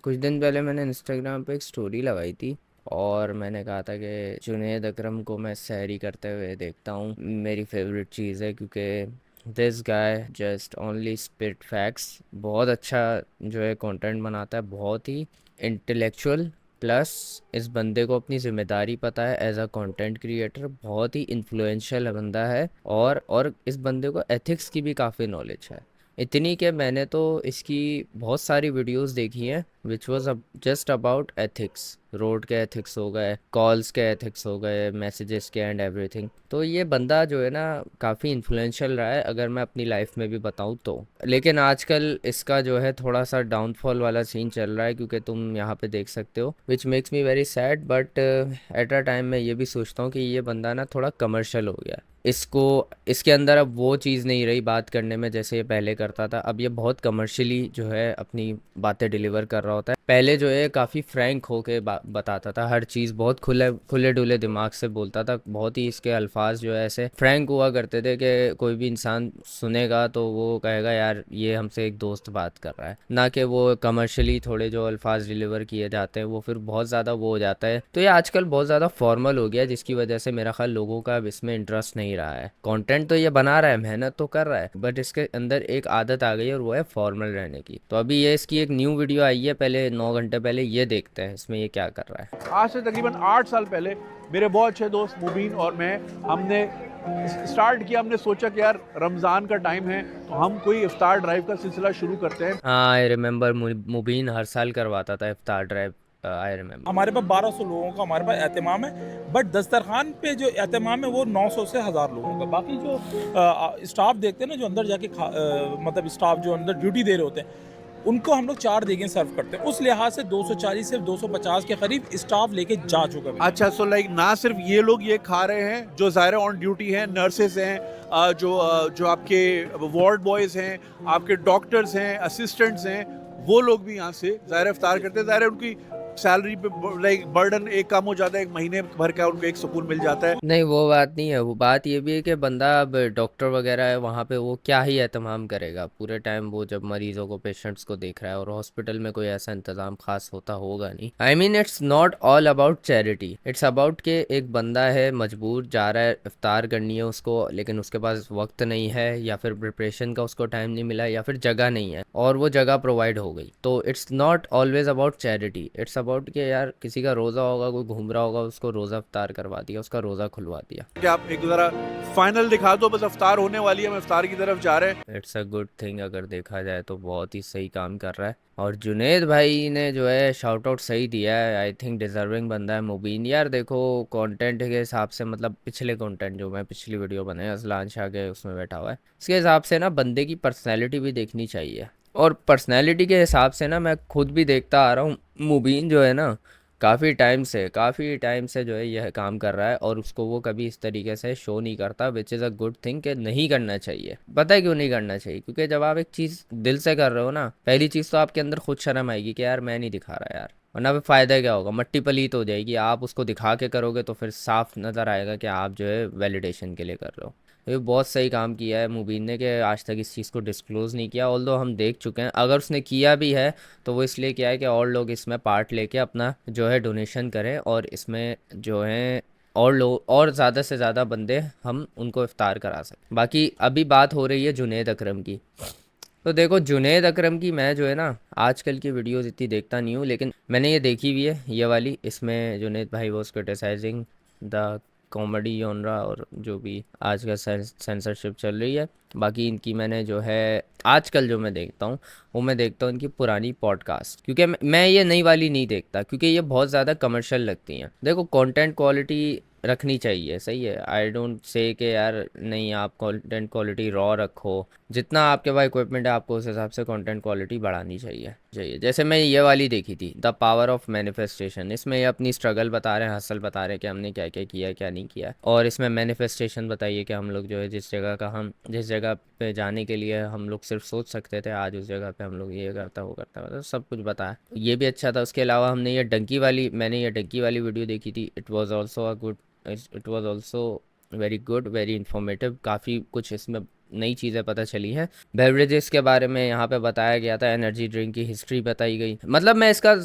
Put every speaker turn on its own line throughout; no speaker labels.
कुछ दिन पहले मैंने इंस्टाग्राम पे एक स्टोरी लगाई थी और मैंने कहा था कि जुनैद अकरम को मैं सैरी करते हुए देखता हूँ, मेरी फेवरेट चीज़ है क्योंकि this guy just only spit facts. बहुत अच्छा जो है कंटेंट बनाता है, बहुत ही इंटेलेक्चुअल, प्लस इस बंदे को अपनी जिम्मेदारी पता है एज अ कंटेंट क्रिएटर। बहुत ही इन्फ्लुएंशियल बंदा है और इस बंदे को एथिक्स की भी काफ़ी नॉलेज है। इतनी कि मैंने तो इसकी बहुत सारी वीडियोस देखी हैं which was just about ethics. Road के एथिक्स हो गए, कॉल्स के एथिक्स हो गए, मैसेजेस के एंड एवरीथिंग। तो ये बंदा जो है ना काफ़ी इन्फ्लुएंशियल रहा है, अगर मैं अपनी लाइफ में भी बताऊँ तो। लेकिन आजकल इसका जो है थोड़ा सा डाउनफॉल वाला सीन चल रहा है, क्योंकि तुम यहाँ पे देख सकते हो, which makes me very sad. But at a time मैं ये भी सोचता हूँ कि ये बंदा ना थोड़ा कमर्शियल हो गया। इसको इसके अंदर अब वो चीज़ नहीं रही बात करने में जैसे ये पहले करता था। अब ये बहुत कमर्शियली जो है अपनी बातें डिलीवर कर रहा होता है। पहले जो है काफ़ी फ्रैंक होके बताता था हर चीज़, बहुत खुले खुले डुले दिमाग से बोलता था। बहुत ही इसके अल्फाज जो है ऐसे फ्रैंक हुआ करते थे कि कोई भी इंसान सुनेगा तो वो कहेगा यार ये हमसे एक दोस्त बात कर रहा है, ना कि वो कमर्शियली थोड़े जो अल्फाज डिलीवर किए जाते हैं वो फिर बहुत ज़्यादा वो हो जाता है। तो ये आजकल बहुत ज़्यादा फॉर्मल हो गया, जिसकी वजह से मेरा ख्याल लोगों का अब इसमें इंटरेस्ट नहीं रहा है। कंटेंट तो ये बना रहा है, मेहनत तो कर रहा है, बट इसके अंदर एक आदत आ गई है और वो है फॉर्मल रहने की। तो अभी ये इसकी एक न्यू वीडियो आई है, पहले 9 घंटे पहले, ये देखते हैं इसमें ये क्या कर रहा है।
आज से तकरीबन 8 साल पहले मेरे बहुत अच्छे दोस्त मुबीन और मैं, हमने स्टार्ट किया। हमने सोचा कि यार रमज़ान का टाइम है तो हम कोई इफ्तार ड्राइव का सिलसिला शुरू करते हैं।
हाँ, आई रिमेम्बर, मुबीन हर साल करवाता था इफ्तार ड्राइव। I remember.
हमारे पास 1200 लोगों का हमारे पास एहतमाम है, बट दस्तरखान पे जो एहतमाम है वो 900 से 1000 लोगों का। बाकी जो स्टाफ देखते हैं ना, जो अंदर जाके मतलब स्टाफ जो अंदर ड्यूटी दे रहे होते हैं, उनको हम लोग 4 देगें सर्व करते हैं। उस लिहाज से 240 से 250 के करीब स्टाफ लेके जा चुका है।
अच्छा, सो लाइक ना सिर्फ ये लोग ये खा रहे हैं जो ज़ाहिर ऑन ड्यूटी हैं, नर्सेज हैं, जो आपके वार्ड बॉयज़ हैं, आपके डॉक्टर्स हैं, असिस्टेंट्स हैं, वो लोग भी यहाँ से ज़ाहिर इफ्तार करते हैं। ज़ाहिर है उनकी सैलरी पे लाइक बर्डन एक कम हो जाता है, एक महीने भर का उनको एक सुकून मिल जाता है।
नहीं, वो बात नहीं है। वो बात ये भी है कि बंदा अब डॉक्टर वगैरह है वहाँ पे, वो क्या ही एहतमाम करेगा पूरे टाइम। वो जब मरीजों को, पेशेंट्स को देख रहा है, और हॉस्पिटल में कोई ऐसा इंतज़ाम खास होता होगा नहीं। I mean it's not all about charity, it's about के एक बंदा है मजबूर, जा रहा है इफ्तार करनी है उसको, लेकिन उसके पास वक्त नहीं है, या फिर प्रिपरेशन का उसको टाइम नहीं मिला, या फिर जगह नहीं है, और वो जगह प्रोवाइड हो गई। तो it's not always about charity, it's about कि यार किसी का रोज़ा होगा, कोई घूम रहा होगा, उसको रोज़ा इफ्तार करवा दिया, उसका रोज़ा खुलवा दिया।
कि आप एक ज़रा फाइनल दिखा दो, बस इफ्तार होने वाली है, हम इफ्तार की तरफ जा रहे हैं।
इट्स अ गुड थिंग, अगर देखा जाए तो बहुत ही सही काम कर रहा है। और जुनेद भाई ने जो है शाउट आउट सही दिया है, आई थिंक डिजर्विंग बंदा है मुबीन। यार देखो, कंटेंट के हिसाब से, मतलब पिछले कंटेंट जो मैं पिछली वीडियो बनाई अजलान शाह के उसमें बैठा हुआ है, इसके हिसाब से ना बंदे की पर्सनैलिटी भी देखनी चाहिए। और पर्सनैलिटी के हिसाब से ना मैं खुद भी देखता आ रहा हूँ, मुबीन जो है ना काफ़ी टाइम से जो है यह काम कर रहा है, और उसको वो कभी इस तरीके से शो नहीं करता, which is a good thing. कि नहीं करना चाहिए। पता है क्यों नहीं करना चाहिए? क्योंकि जब आप एक चीज़ दिल से कर रहे हो ना, पहली चीज़ तो आपके अंदर खुद शर्म आएगी कि यार मैं नहीं दिखा रहा यार, वरना फिर फ़ायदा क्या होगा? मट्टी पलीत हो जाएगी। आप उसको दिखा के करोगे तो फिर साफ नज़र आएगा कि आप जो है वैलिडेशन के लिए कर रहे हो। ये बहुत सही काम किया है मुबीन ने कि आज तक इस चीज़ को डिस्क्लोज़ नहीं किया। ऑल्दो हम देख चुके हैं, अगर उसने किया भी है तो वो इसलिए किया है कि और लोग इसमें पार्ट लेके अपना जो है डोनेशन करें, और इसमें जो है और लोग, और ज़्यादा से ज़्यादा बंदे हम उनको इफ्तार करा सकें। बाकी अभी बात हो रही है जुनैद अकरम की। तो देखो, जुनैद अकरम की मैं जो है ना आजकल की वीडियोस इतनी देखता नहीं हूँ, लेकिन मैंने ये देखी हुई है, ये वाली। इसमें जुनैद भाई was criticising the comedy genre, और जो भी आज का सेंसरशिप चल रही है। बाकी इनकी मैंने जो है आजकल जो मैं देखता हूँ, वो मैं देखता हूँ इनकी पुरानी पॉडकास्ट, क्योंकि मैं ये नई वाली नहीं देखता, क्योंकि ये बहुत ज़्यादा कमर्शियल लगती हैं। देखो, कंटेंट क्वालिटी रखनी चाहिए, सही है। आई डोंट से कि यार नहीं, आप कंटेंट क्वालिटी रॉ रखो। जितना आपके पास इक्विपमेंट है, आपको उस हिसाब से कंटेंट क्वालिटी बढ़ानी चाहिए। जैसे मैं ये वाली देखी थी, द पावर ऑफ मैनिफेस्टेशन। इसमें ये अपनी स्ट्रगल बता रहे हैं, हसल बता रहे हैं कि हमने क्या क्या किया है, क्या नहीं किया है। और इसमें मैनिफेस्टेशन बताइए कि हम लोग जो है जिस जगह पे जाने के लिए हम लोग सिर्फ सोच सकते थे, आज उस जगह पे हम लोग ये करता, वो करता, मतलब सब कुछ बताया। ये भी अच्छा था। उसके अलावा मैंने ये डंकी वाली वीडियो देखी थी। It was also very good, very informative. काफ़ी कुछ इसमें नई चीज़ें पता चली हैं। बेवरेजेस के बारे में यहाँ पे बताया गया था, एनर्जी ड्रिंक की हिस्ट्री बताई गई। मतलब मैं इसका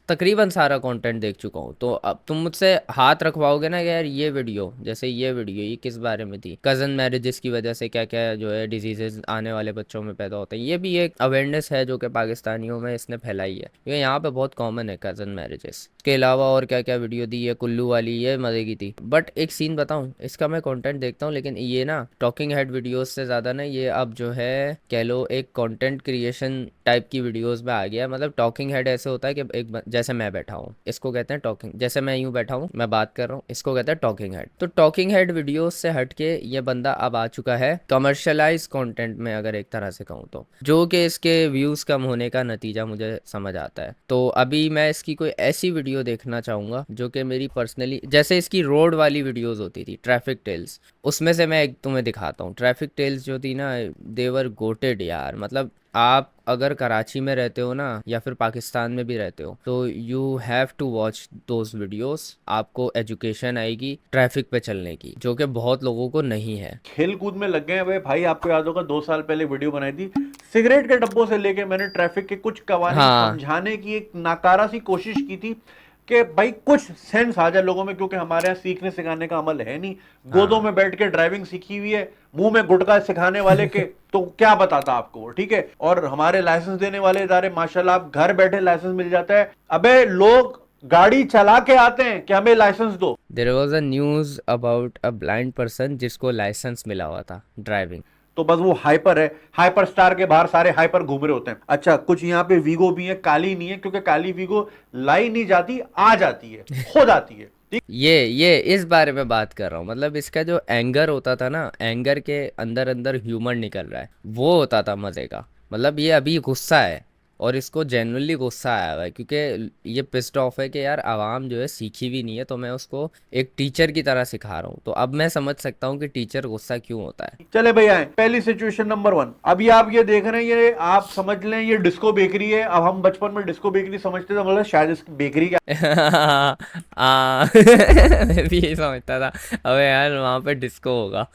तकरीबन सारा कंटेंट देख चुका हूँ। तो अब तुम मुझसे हाथ रखवाओगे ना कि यार ये वीडियो, जैसे ये वीडियो ये किस बारे में थी, कज़न मैरिजेस की वजह से क्या क्या जो है डिजीजेज आने वाले बच्चों में पैदा होते हैं, ये भी एक अवेयरनेस है जो कि पाकिस्तानियों में इसने फैलाई है, क्योंकि यहाँ पे बहुत कॉमन है कज़न मैरिजेस। इसके अलावा और क्या क्या वीडियो दी है, कुल्लू वाली, ये मज़े की थी। बट एक सीन बताऊँ, इसका मैं कंटेंट देखता हूँ, लेकिन ये ना टॉकिंग हेड वीडियोस से ज़्यादा ना ये अब जो है कह लो एक कंटेंट क्रिएशन टाइप की वीडियोस में आ गया है। मतलब टॉकिंग हेड ऐसे होता है कि जैसे मैं बैठा हूँ, इसको कहते हैं टॉकिंग, जैसे मैं यूँ बैठा हूँ मैं बात कर रहा हूँ, इसको कहते हैं टॉकिंग हेड। तो टॉकिंग हेड वीडियोस से हट के ये बंदा अब आ चुका है कमर्शलाइज कंटेंट में, अगर एक तरह से कहूँ तो, जो कि इसके व्यूज़ कम होने का नतीजा मुझे समझ आता है। तो अभी मैं इसकी कोई ऐसी वीडियो देखना चाहूँगा जो कि मेरी पर्सनली, जैसे इसकी रोड वाली वीडियोस होती थी ट्रैफिक टेल्स, उसमें से मैं एक तुम्हें दिखाता हूँ। ट्रैफिक टेल्स जो थी ना, देवर गोटेड यार। मतलब आप अगर कराची में रहते हो ना, या फिर पाकिस्तान में भी रहते हो, तो you have to watch those videos. आपको एजुकेशन आएगी ट्रैफिक पे चलने की, जो कि बहुत लोगों को नहीं है।
खेल कूद में लग गए हैं भाई। आपको याद होगा 2 साल पहले वीडियो बनाई थी, सिगरेट के डब्बों से लेके मैंने ट्रैफिक के कुछ कवानीन
हाँ
समझाने की एक नाकारा सी कोशिश की थी कि भाई कुछ सेंस आ जाए लोगों में, क्योंकि हमारे यहाँ सीखने सिखाने का अमल है नहीं। गोदों
हाँ
में बैठ के ड्राइविंग सीखी हुई है, मुंह में गुटखा सिखाने वाले के तो क्या बताता आपको वो, ठीक है। और हमारे लाइसेंस देने वाले इदारे माशाल्लाह, आप घर बैठे लाइसेंस मिल जाता है। अबे लोग गाड़ी चला के आते हैं कि हमें लाइसेंस दो।
There was a news about a blind person जिसको लाइसेंस मिला हुआ था ड्राइविंग।
तो बस वो हाइपर है, हाइपर स्टार के बाहर सारे हाइपर घूम रहे होते हैं। अच्छा, कुछ यहाँ पे वीगो भी है, काली नहीं है, क्योंकि काली वीगो लाई नहीं जाती, आ जाती है, हो जाती है।
ये इस बारे में बात कर रहा हूँ। मतलब इसका जो एंगर होता था ना, एंगर के अंदर अंदर ह्यूमर निकल रहा है, वो होता था मज़े का। मतलब ये अभी गुस्सा है, और इसको जेन्युइनली गुस्सा आया हुआ है, क्योंकि ये पिस्ड ऑफ है कि यार आवाम जो है सीखी भी नहीं है, तो मैं उसको एक टीचर की तरह सिखा रहा हूँ। तो अब मैं समझ सकता हूँ कि टीचर गुस्सा क्यों होता है।
चले भैया, पहली सिचुएशन नंबर 1। अभी आप ये देख रहे हैं, ये आप समझ लें ये डिस्को बेकरी है। अब हम बचपन में डिस्को बेकरी समझते थे, मतलब शायद इस बेकरी का
मैं भी यही समझता था, अबे यार वहाँ पे डिस्को होगा।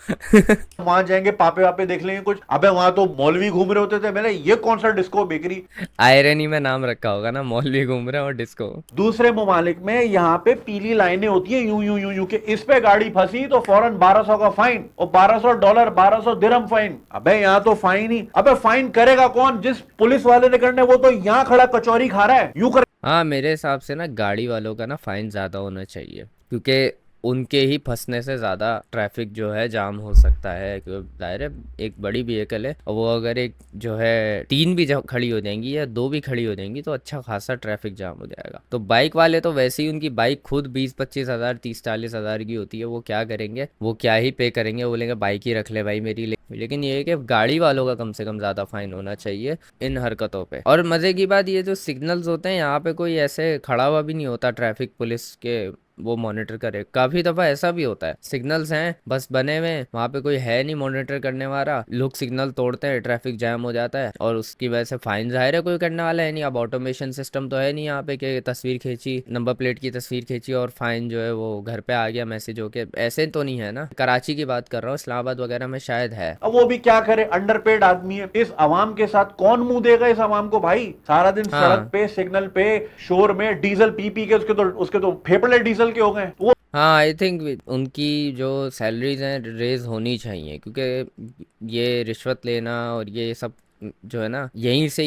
वहां जाएंगे, पापे वापे देख लेंगे कुछ, अबे वहां तो मौलवी घूम रहे होते थे। मैंने ये कौन सा डिस्को बेकरी।
आयरनी में नाम रखा होगा ना, मौलवी घूम रहे हैं और डिस्को।
दूसरे ममालिक में यहाँ पे पीली लाइनें होती है, यूं यूं यूं यूं के, इस पे गाड़ी फंसी तो फौरन 1200 का फाइन, और $1200 1200 दिरहम फाइन। अबे यहाँ तो फाइन ही, अबे फाइन करेगा कौन? जिस पुलिस वाले ने करना है वो तो यहाँ खड़ा कचौरी खा रहा है, यूं कर।
हाँ मेरे हिसाब से ना गाड़ी वालों का ना फाइन ज़्यादा होना चाहिए, क्योंकि उनके ही फंसने से ज़्यादा ट्रैफिक जो है जाम हो सकता है। क्योंकि जाहिर है एक बड़ी व्हीकल है, और वो अगर एक जो है 3 भी खड़ी हो जाएंगी या 2 भी खड़ी हो जाएंगी तो अच्छा खासा ट्रैफिक जाम हो जाएगा। तो बाइक वाले तो वैसे ही, उनकी बाइक खुद 20-25 हज़ार 30-40 हज़ार की होती है, वो क्या करेंगे, वो क्या ही पे करेंगे, वो बोलेंगे बाइक ही रख ले भाई मेरी। लेकिन ये है कि गाड़ी वालों का कम से कम ज़्यादा फाइन होना चाहिए इन हरकतों पे। और मज़े की बात, ये जो सिग्नल्स होते हैं यहाँ पे कोई ऐसे खड़ा हुआ भी नहीं होता ट्रैफिक पुलिस के वो मॉनिटर करे। काफ़ी दफ़ा ऐसा भी होता है, सिग्नल्स हैं बस बने हुए, वहाँ पे कोई है नहीं मॉनिटर करने वाला, लोग सिग्नल तोड़ते हैं, ट्रैफिक जैम हो जाता है, और उसकी वजह से फाइन जाहिर है कोई करने वाला है नहीं। अब ऑटोमेशन सिस्टम तो है नहीं यहाँ पे कि तस्वीर खींची, नंबर प्लेट की तस्वीर खींची और फाइन जो है वो घर पे आ गया मैसेज होके, ऐसे तो नहीं है ना। कराची की बात कर रहा हूँ, इस्लामाबाद वगैरह में शायद है।
अब वो भी क्या करे, अंडरपेड आदमी है। इस आवाम के साथ कौन मुंह देगा इस आवाम को भाई? सारा दिन
हाँ।
सड़क पे, सिग्नल पे, शोर में, डीजल पी पी के उसके तो फेफड़े डीजल के हो गए। वो
हाँ आई थिंक उनकी जो सैलरीज हैं रेज होनी चाहिए, क्योंकि ये रिश्वत लेना और ये सब जो है ना, यहीं से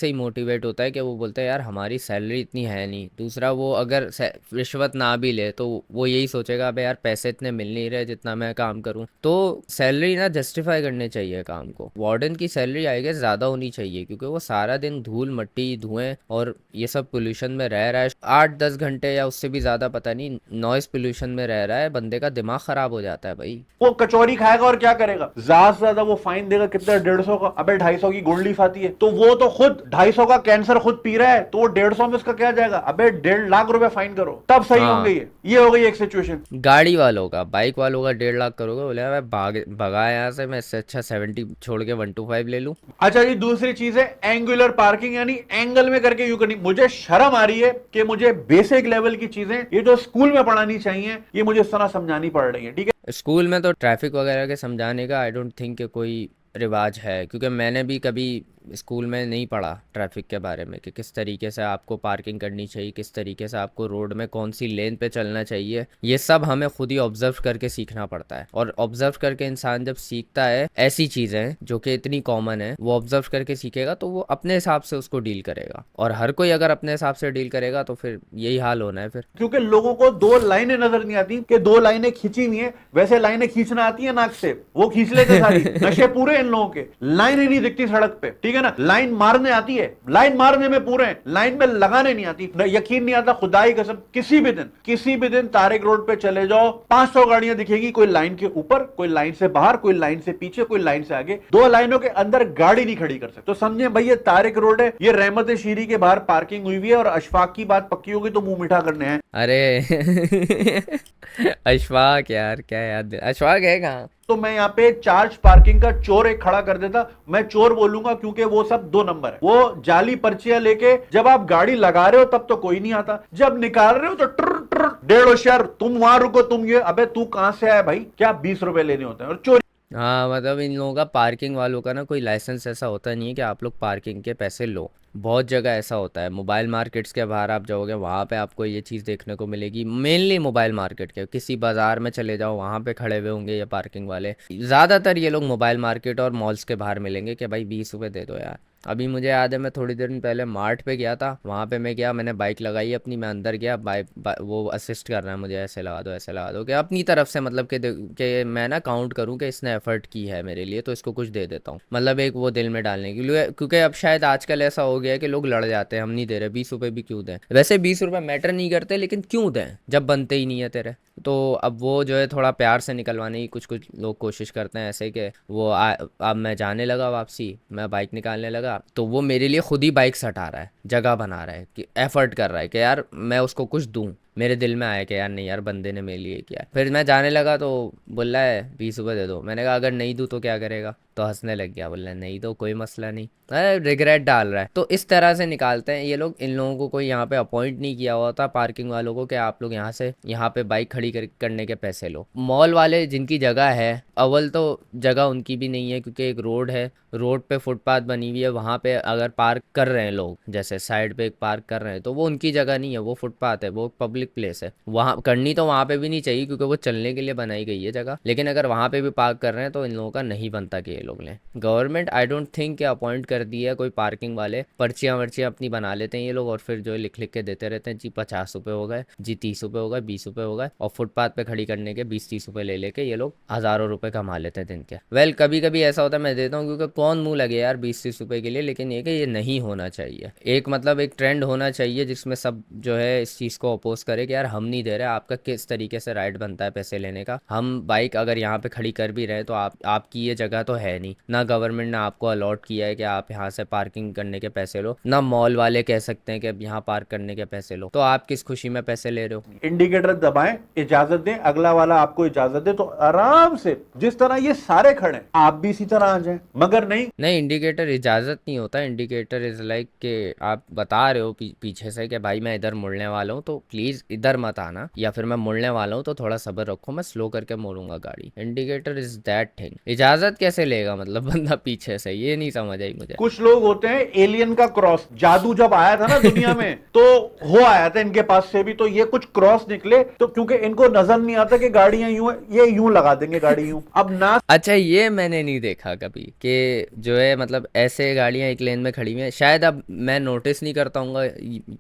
ही मोटिवेट होता है कि वो बोलता है यार हमारी सैलरी इतनी है नहीं। दूसरा, वो अगर रिश्वत ना भी ले तो वो यही सोचेगा अबे यार पैसे इतने मिल नहीं रहे जितना मैं काम करूं। तो सैलरी ना जस्टिफाई करने चाहिए काम को। वार्डन की सैलरी आई गेस ज़्यादा होनी चाहिए, क्योंकि वो सारा दिन धूल मट्टी धुएं और ये सब पोल्यूशन में रह रहा है 8-10 घंटे या उससे भी ज़्यादा, पता नहीं, नॉइस पोल्यूशन में रह रहा है। बंदे का दिमाग ख़राब हो जाता है भाई।
वो कचौरी खाएगा और क्या करेगा? ज्यादा से ज्यादा वो फाइन देगा कितना, 150 का। अबे 250 की गोल्ड लीफ आती है, तो वो तो खुद 250 का कैंसर खुद पी रहा है, तो वो 150 में उसका क्या जाएगा? अबे 1.5 लाख रुपए फाइन करो, तब सही होंगे।
हाँ,
ये हो गई एक सिचुएशन।
गाड़ी वालों का, बाइक वालों का 1.5 लाख करोगे, बोले मैं भगा यहाँ से, मैं इससे अच्छा 70 छोड़ के 125 ले लूँ।
अच्छा जी, दूसरी चीज है एंगुलर पार्किंग, यानी एंगल में करके यूं करनी। मुझे शर्म आ रही है कि मुझे बेसिक लेवल की चीजें ये जो स्कूल में पढ़ानी चाहिए, ये मुझे इस तरह समझानी पड़ रही है, ठीक है।
स्कूल में तो ट्रैफिक वगैरह के समझाने का आई डोंट थिंक कि कोई रिवाज है, क्योंकि मैंने भी कभी स्कूल में नहीं पढ़ा ट्रैफिक के बारे में कि किस तरीके से आपको पार्किंग करनी चाहिए, किस तरीके से आपको रोड में कौन सी लेन पे चलना चाहिए। ये सब हमें खुद ही ऑब्जर्व करके सीखना पड़ता है, और ऑब्जर्व करके इंसान जब सीखता है ऐसी चीज़ें जो कि इतनी कॉमन है, वो ऑब्जर्व करके सीखेगा तो वो अपने हिसाब से उसको डील करेगा। और हर कोई अगर अपने हिसाब से डील करेगा तो फिर यही हाल होना है फिर।
क्योंकि लोगों को दो लाइनें नजर नहीं आती कि दो लाइनें खींची हुई है, वैसे लाइनें खींचना आती है नाक से, वो खींच लेते सारी। नशे पूरे इन लोगों के, लाइनें नहीं दिखती सड़क पे, ठीक है ना। लाइन मारने आती है, लाइन मारने में पूरे हैं, लाइन में लगाने नहीं आती। यकीन नहीं आता, खुदाई कसम, किसी भी दिन तारिक रोड पे चले जाओ, 500 गाड़ियां दिखेगी, कोई लाइन के ऊपर, कोई लाइन से बाहर, कोई लाइन से पीछे, कोई लाइन से आगे, दो लाइनों के अंदर गाड़ी नहीं खड़ी कर सकते। तो समझे भाई, ये तारिक रोड है, ये रहमत शीरी के बाहर पार्किंग हुई हुई है, और अशफाक की बात पक्की होगी तो मुंह मीठा करने हैं।
अरे अशफाक यार, क्या याद, अशफाक है कहाँ?
तो मैं यहाँ पे चार्ज पार्किंग का चोर एक खड़ा कर देता। मैं चोर बोलूंगा क्योंकि वो सब 2 नंबर है। वो जाली पर्चियां लेके जब आप गाड़ी लगा रहे हो तब तो कोई नहीं आता, जब निकाल रहे हो तो ट्र ट्र 1.5 होशियार, तुम वहां रुको, तुम ये, अबे तू कहां से आया भाई, क्या 20 रुपए लेने होते हैं? और चोरी।
हाँ, मतलब इन लोगों का, पार्किंग वालों का ना, कोई लाइसेंस ऐसा होता नहीं है कि आप लोग पार्किंग के पैसे लो। बहुत जगह ऐसा होता है, मोबाइल मार्केट्स के बाहर आप जाओगे वहाँ पे आपको ये चीज़ देखने को मिलेगी। मेनली मोबाइल मार्केट के, किसी बाज़ार में चले जाओ वहाँ पे खड़े हुए होंगे ये पार्किंग वाले। ज़्यादातर ये लोग मोबाइल मार्केट और मॉल्स के बाहर मिलेंगे कि भाई 20 रुपये दे दो यार। अभी मुझे याद है, मैं थोड़ी देर पहले मार्ट पे गया था, वहाँ पे मैं गया, मैंने बाइक लगाई अपनी, मैं अंदर गया, वो असिस्ट कर रहा है मुझे, ऐसे लगा दो ऐसे लगा दो, कि अपनी तरफ से मतलब कि मैं ना काउंट करूँ कि इसने एफर्ट की है मेरे लिए तो इसको कुछ दे देता हूँ, मतलब एक वो दिल में डालने के लिए। क्योंकि अब शायद आजकल ऐसा हो गया है कि लोग लड़ जाते हैं, हम नहीं दे रहे, 20 रुपये भी क्यों दें। वैसे 20 रुपये मैटर नहीं करते, लेकिन क्यों दें जब बनते ही नहीं है तेरे। तो अब वो जो है थोड़ा प्यार से निकलवाने की कुछ लोग कोशिश करते हैं, ऐसे कि वो अब मैं जाने लगा वापसी, मैं बाइक निकालने लगा तो वो मेरे लिए खुद ही बाइक से हटा रहा है, जगह बना रहा है, कि एफर्ट कर रहा है कि यार मैं उसको कुछ दूं। मेरे दिल में आया कि यार नहीं यार, बंदे ने मेरे लिए किया। फिर मैं जाने लगा तो बोल रहा है 20 रुपये दे दो। मैंने कहा अगर नहीं दूँ तो क्या करेगा, तो हंसने लग गया, बोल रहा है नहीं तो कोई मसला नहीं। अरे रिग्रेट डाल रहा है। तो इस तरह से निकालते हैं ये लोग। इन लोगों को कोई यहाँ पे अपॉइंट नहीं किया हुआ था, पार्किंग वालों को, कि आप लोग यहाँ से यहाँ पे बाइक खड़ी करने के पैसे लो। मॉल वाले जिनकी जगह है, अव्वल तो जगह उनकी भी नहीं है, क्योंकि एक रोड है, रोड पे फुटपाथ बनी हुई है, वहाँ पे अगर पार्क कर रहे हैं लोग, जैसे साइड पे एक पार्क कर रहे हैं, तो वो उनकी जगह नहीं है, वो फुटपाथ है, वो पब्लिक प्लेस है। वहाँ करनी तो वहाँ पे भी नहीं चाहिए, क्योंकि वो चलने के लिए बनाई गई है जगह, लेकिन अगर वहाँ पे भी पार्क कर रहे हैं तो इन लोगों का नहीं बनता कि ये लोग लें। गवर्नमेंट आई डोंट थिंक कि अपॉइंट कर दी है कोई पार्किंग वाले, पर्चियाँ वर्चियाँ अपनी बना लेते हैं ये लोग, और फिर जो लिख लिख के देते रहते हैं, जी 50 रुपये हो गए, जी 30 रुपये हो गए, 20 रुपये हो गए, और फुटपाथ पे खड़ी करने के 20-30 रुपये ले लेके ये लोग हज़ारों रुपये कमा लेते हैं दिन के। वेल कभी कभी ऐसा होता है, मैं देता हूँ, क्योंकि कौन मुँह लगे यार 20-30 रुपये के लिए, लेकिन ये कि ये नहीं होना चाहिए। एक मतलब एक ट्रेंड होना चाहिए जिसमें सब जो है इस चीज़ को अपोज करे कि यार हम नहीं दे रहे, आपका किस तरीके से राइट बनता है पैसे लेने का। हम बाइक अगर यहाँ पे खड़ी कर भी रहे हैं तो आपकी ये जगह तो है नहीं, ना गवर्नमेंट ने आपको अलॉट किया है कि आप यहाँ से पार्किंग करने के पैसे लो, ना मॉल वाले कह सकते हैं कि अब यहाँ पार्क करने के पैसे लो, तो आप किस खुशी में पैसे ले रहे हो।
इंडिकेटर दबाएं, इजाजत दें, अगला वाला आपको इजाजत दे, तो आराम से जिस तरह ये सारे खड़े हैं आप भी इसी तरह आ जाएं। मगर नहीं,
इंडिकेटर इजाज़त नहीं होता। इंडिकेटर इज़ लाइक कि आप बता रहे हो पीछे से कि भाई मैं इधर मुड़ने वाला हूँ तो प्लीज़ इधर मत आना, या फिर मैं मुड़ने वाला हूँ तो थोड़ा सब्र रखो, मैं स्लो करके मोड़ूंगा गाड़ी। Indicator is that thing. इजाज़त कैसे लेगा मतलब बंदा पीछे से, ये नहीं समझ आई मुझे।
कुछ लोग होते हैं एलियन का क्रॉस, जादू जब आया था ना दुनिया में तो हो आया था इनके पास से भी, तो ये कुछ क्रॉस निकले, तो क्योंकि इनको नजर नहीं आता कि गाड़ियां यूं है, ये यूं लगा देंगे गाड़ी यूं। अब ना,
अच्छा ये मैंने नहीं देखा कभी कि जो है मतलब ऐसे गाड़ियां एक लेन में खड़ी हुई हैं, शायद अब मैं नोटिस नहीं करता हूँ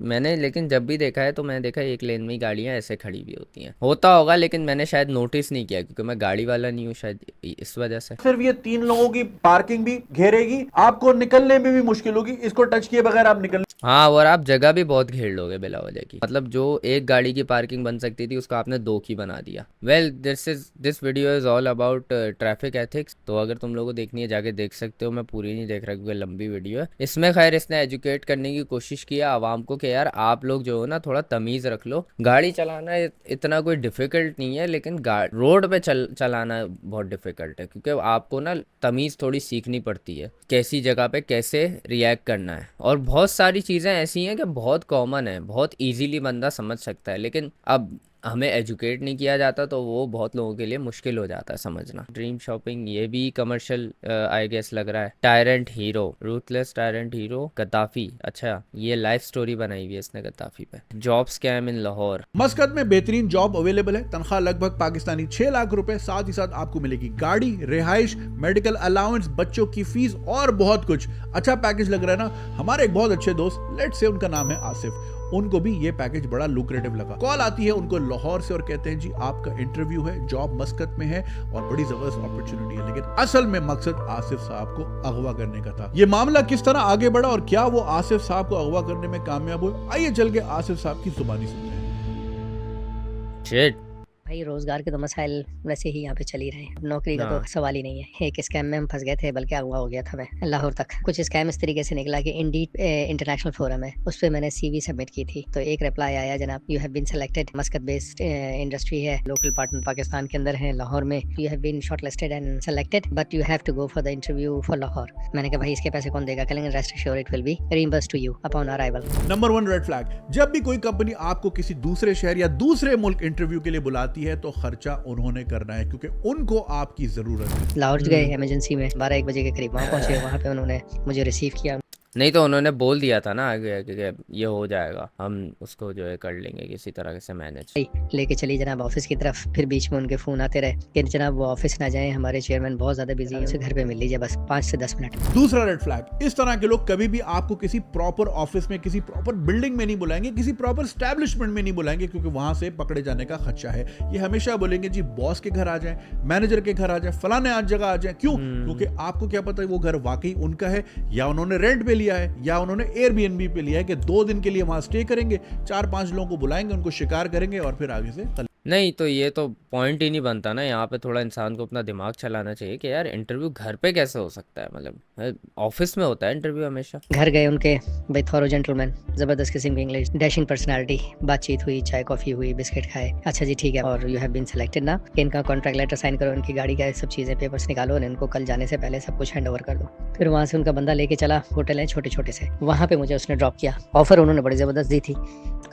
मैंने, लेकिन जब भी देखा है तो मैंने देखा है एक लेन में ही गाड़ियाँ ऐसे खड़ी भी होती हैं। होता होगा लेकिन मैंने शायद नोटिस नहीं किया क्योंकि मैं गाड़ी वाला नहीं हूँ, शायद इस वजह से।
सिर्फ ये 3 लोगों की पार्किंग भी घेरेगी, आपको निकलने में भी मुश्किल होगी, इसको टच किए बगैर आप निकल।
हाँ, और आप जगह भी बहुत घेर लोगे बिला वजह की। मतलब जो एक गाड़ी की पार्किंग बन सकती थी उसको आपने 2 की बना दिया। Well, this video is all about traffic ethics. तो अगर तुम लोगों को देखनी है जाके देख सकते हो, मैं पूरी नहीं देख रहा क्योंकि लंबी वीडियो है। इसमें खैर इसने एजुकेट करने की कोशिश किया आवाम को कि यार आप लोग जो हो ना थोड़ा तमीज़ रख लो। गाड़ी चलाना इतना कोई डिफ़िकल्ट नहीं है, लेकिन रोड पे चलाना बहुत डिफ़िकल्ट है क्योंकि आपको ना तमीज़ थोड़ी सीखनी पड़ती है, कैसी जगह पे कैसे रिएक्ट करना है। और बहुत सारी चीज़ें ऐसी हैं कि बहुत कॉमन है, बहुत इजीली बंदा समझ सकता है, लेकिन अब हमें एजुकेट नहीं किया जाता तो वो बहुत लोगों के लिए मुश्किल हो जाता है समझना। ड्रीम शॉपिंग ये भी कमर्शियल आई गेस लग रहा है। Tyrant hero, ruthless tyrant hero Gaddafi. अच्छा, ये लाइफ स्टोरी बनाई हुई है इसने गद्दाफी पे। जॉब स्कैम इन लाहौर।
मस्कत में बेहतरीन जॉब अवेलेबल है, तनख्वाह लगभग पाकिस्तानी 6 लाख रुपए, साथ ही साथ आपको मिलेगी गाड़ी, रिहाइश, मेडिकल अलाउंस, बच्चों की फीस और बहुत कुछ। अच्छा पैकेज लग रहा है ना। हमारे एक बहुत अच्छे दोस्त, लेट्स से उनका नाम है आसिफ, उनको भी ये पैकेज बड़ा लुक्रेटिव लगा। कॉल आती है उनको लाहौर से और कहते हैं जी आपका इंटरव्यू है, जॉब मस्कत में है और बड़ी जबरदस्त अपॉर्चुनिटी है, लेकिन असल में मकसद आसिफ साहब को अगवा करने का था। ये मामला किस तरह आगे बढ़ा और क्या वो आसिफ साहब को अगवा करने में कामयाब हुए, आइए चल के आसिफ साहब की जुबानी सुनते हैं।
शिट।
भाई रोजगार के तो मसाइल वैसे ही यहाँ पे चल ही रहे हैं, नौकरी का तो
हाँ।
सवाल ही नहीं है। एक स्कैम में हम फंस गए थे, बल्कि अगवा हो गया था मैं लाहौर तक। कुछ स्कैम इस तरीके से निकला कि इंडीड इंटरनेशनल फोरम है, उस पर मैंने सीवी सबमिट की थी, तो एक रिप्लाई आया, जनाब you have been selected. Muscat based industry है, लोकल पार्टनर पाकिस्तान के अंदर है लाहौर में। You have been shortlisted and selected but you have to go for the interview for Lahore. मैंने कहा भाई इसके पैसे कौन देगा? कहेंगे rest assured it will be reimbursed to you upon arrival.
Number 1 red flag, जब भी कोई कंपनी आपको किसी दूसरे शहर या दूसरे मुल्क इंटरव्यू के लिए बुलाती है तो खर्चा उन्होंने करना है क्योंकि उनको आपकी जरूरत है।
लाहौर गए इमरजेंसी में, 12-1 बजे के करीब वहाँ पहुंचे। वहाँ पे उन्होंने मुझे रिसीव किया।
नहीं तो उन्होंने बोल दिया था ना आगे कि ये हो जाएगा, हम उसको जो है कर लेंगे किसी तरह से मैनेज।
लेके चली जनाब ऑफिस की तरफ। फिर बीच में उनके फोन आते रहे कि जनाब वो ऑफिस ना जाएं, हमारे चेयरमैन बहुत ज्यादा बिजी हैं, उसे घर पे मिल लीजिए बस 5 से 10 मिनट।
दूसरा रेड फ्लैग, इस तरह के लोग कभी भी आपको किसी प्रॉपर ऑफिस में, किसी प्रॉपर बिल्डिंग में नहीं बुलाएंगे, किसी प्रॉपर स्टैब्लिशमेंट में नहीं बुलाएंगे क्योंकि वहां से पकड़े जाने का खदशा है। ये हमेशा बोलेंगे जी बॉस के घर आ जाएं, मैनेजर के घर आ जाएं, फलाने आज जगह आ जाएं। क्यों? क्योंकि आपको क्या पता है वो घर वाकई उनका है या उन्होंने रेंट पे लिया है या उन्होंने एयरबीएनबी पे लिया है कि 2 दिन के लिए वहां स्टे करेंगे, 4-5 लोगों को बुलाएंगे, उनको शिकार करेंगे और फिर आगे से।
नहीं तो ये तो पॉइंट ही नहीं बनता ना। यहाँ पे थोड़ा इंसान को अपना दिमाग चलाना चाहिए कि यार इंटरव्यू घर पे कैसे हो सकता है, मतलब ऑफिस में होता है इंटरव्यू हमेशा।
घर गए उनके, भाई थॉरो जेंटलमैन, जबरदस्त किस्म की इंग्लिश, डैशिंग पर्सनालिटी, बातचीत हुई, चाय कॉफी हुई, बिस्किट खाए। अच्छा जी ठीक है, और यू हैव बीन सिलेक्टेड ना, कि इनका कॉन्ट्रैक्ट लेटर साइन करो, इनकी गाड़ी का सब चीजें पेपर्स निकालो और इनको कल जाने से पहले सब कुछ हैंड ओवर कर दो। फिर वहाँ से उनका बंदा लेके चला, होटल है छोटे छोटे से, वहाँ पे मुझे उसने ड्रॉप किया। ऑफर उन्होंने बड़ी जबरदस्त दी थी,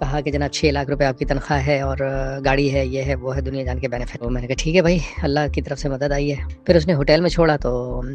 कहा कि जनाब 6 लाख रुपए आपकी तनख्वाह है और गाड़ी है, ये है वो है, दुनिया जान के बेनिफिट। तो मैंने कहा ठीक है भाई, अल्लाह की तरफ से मदद आई है। फिर उसने होटल में छोड़ा तो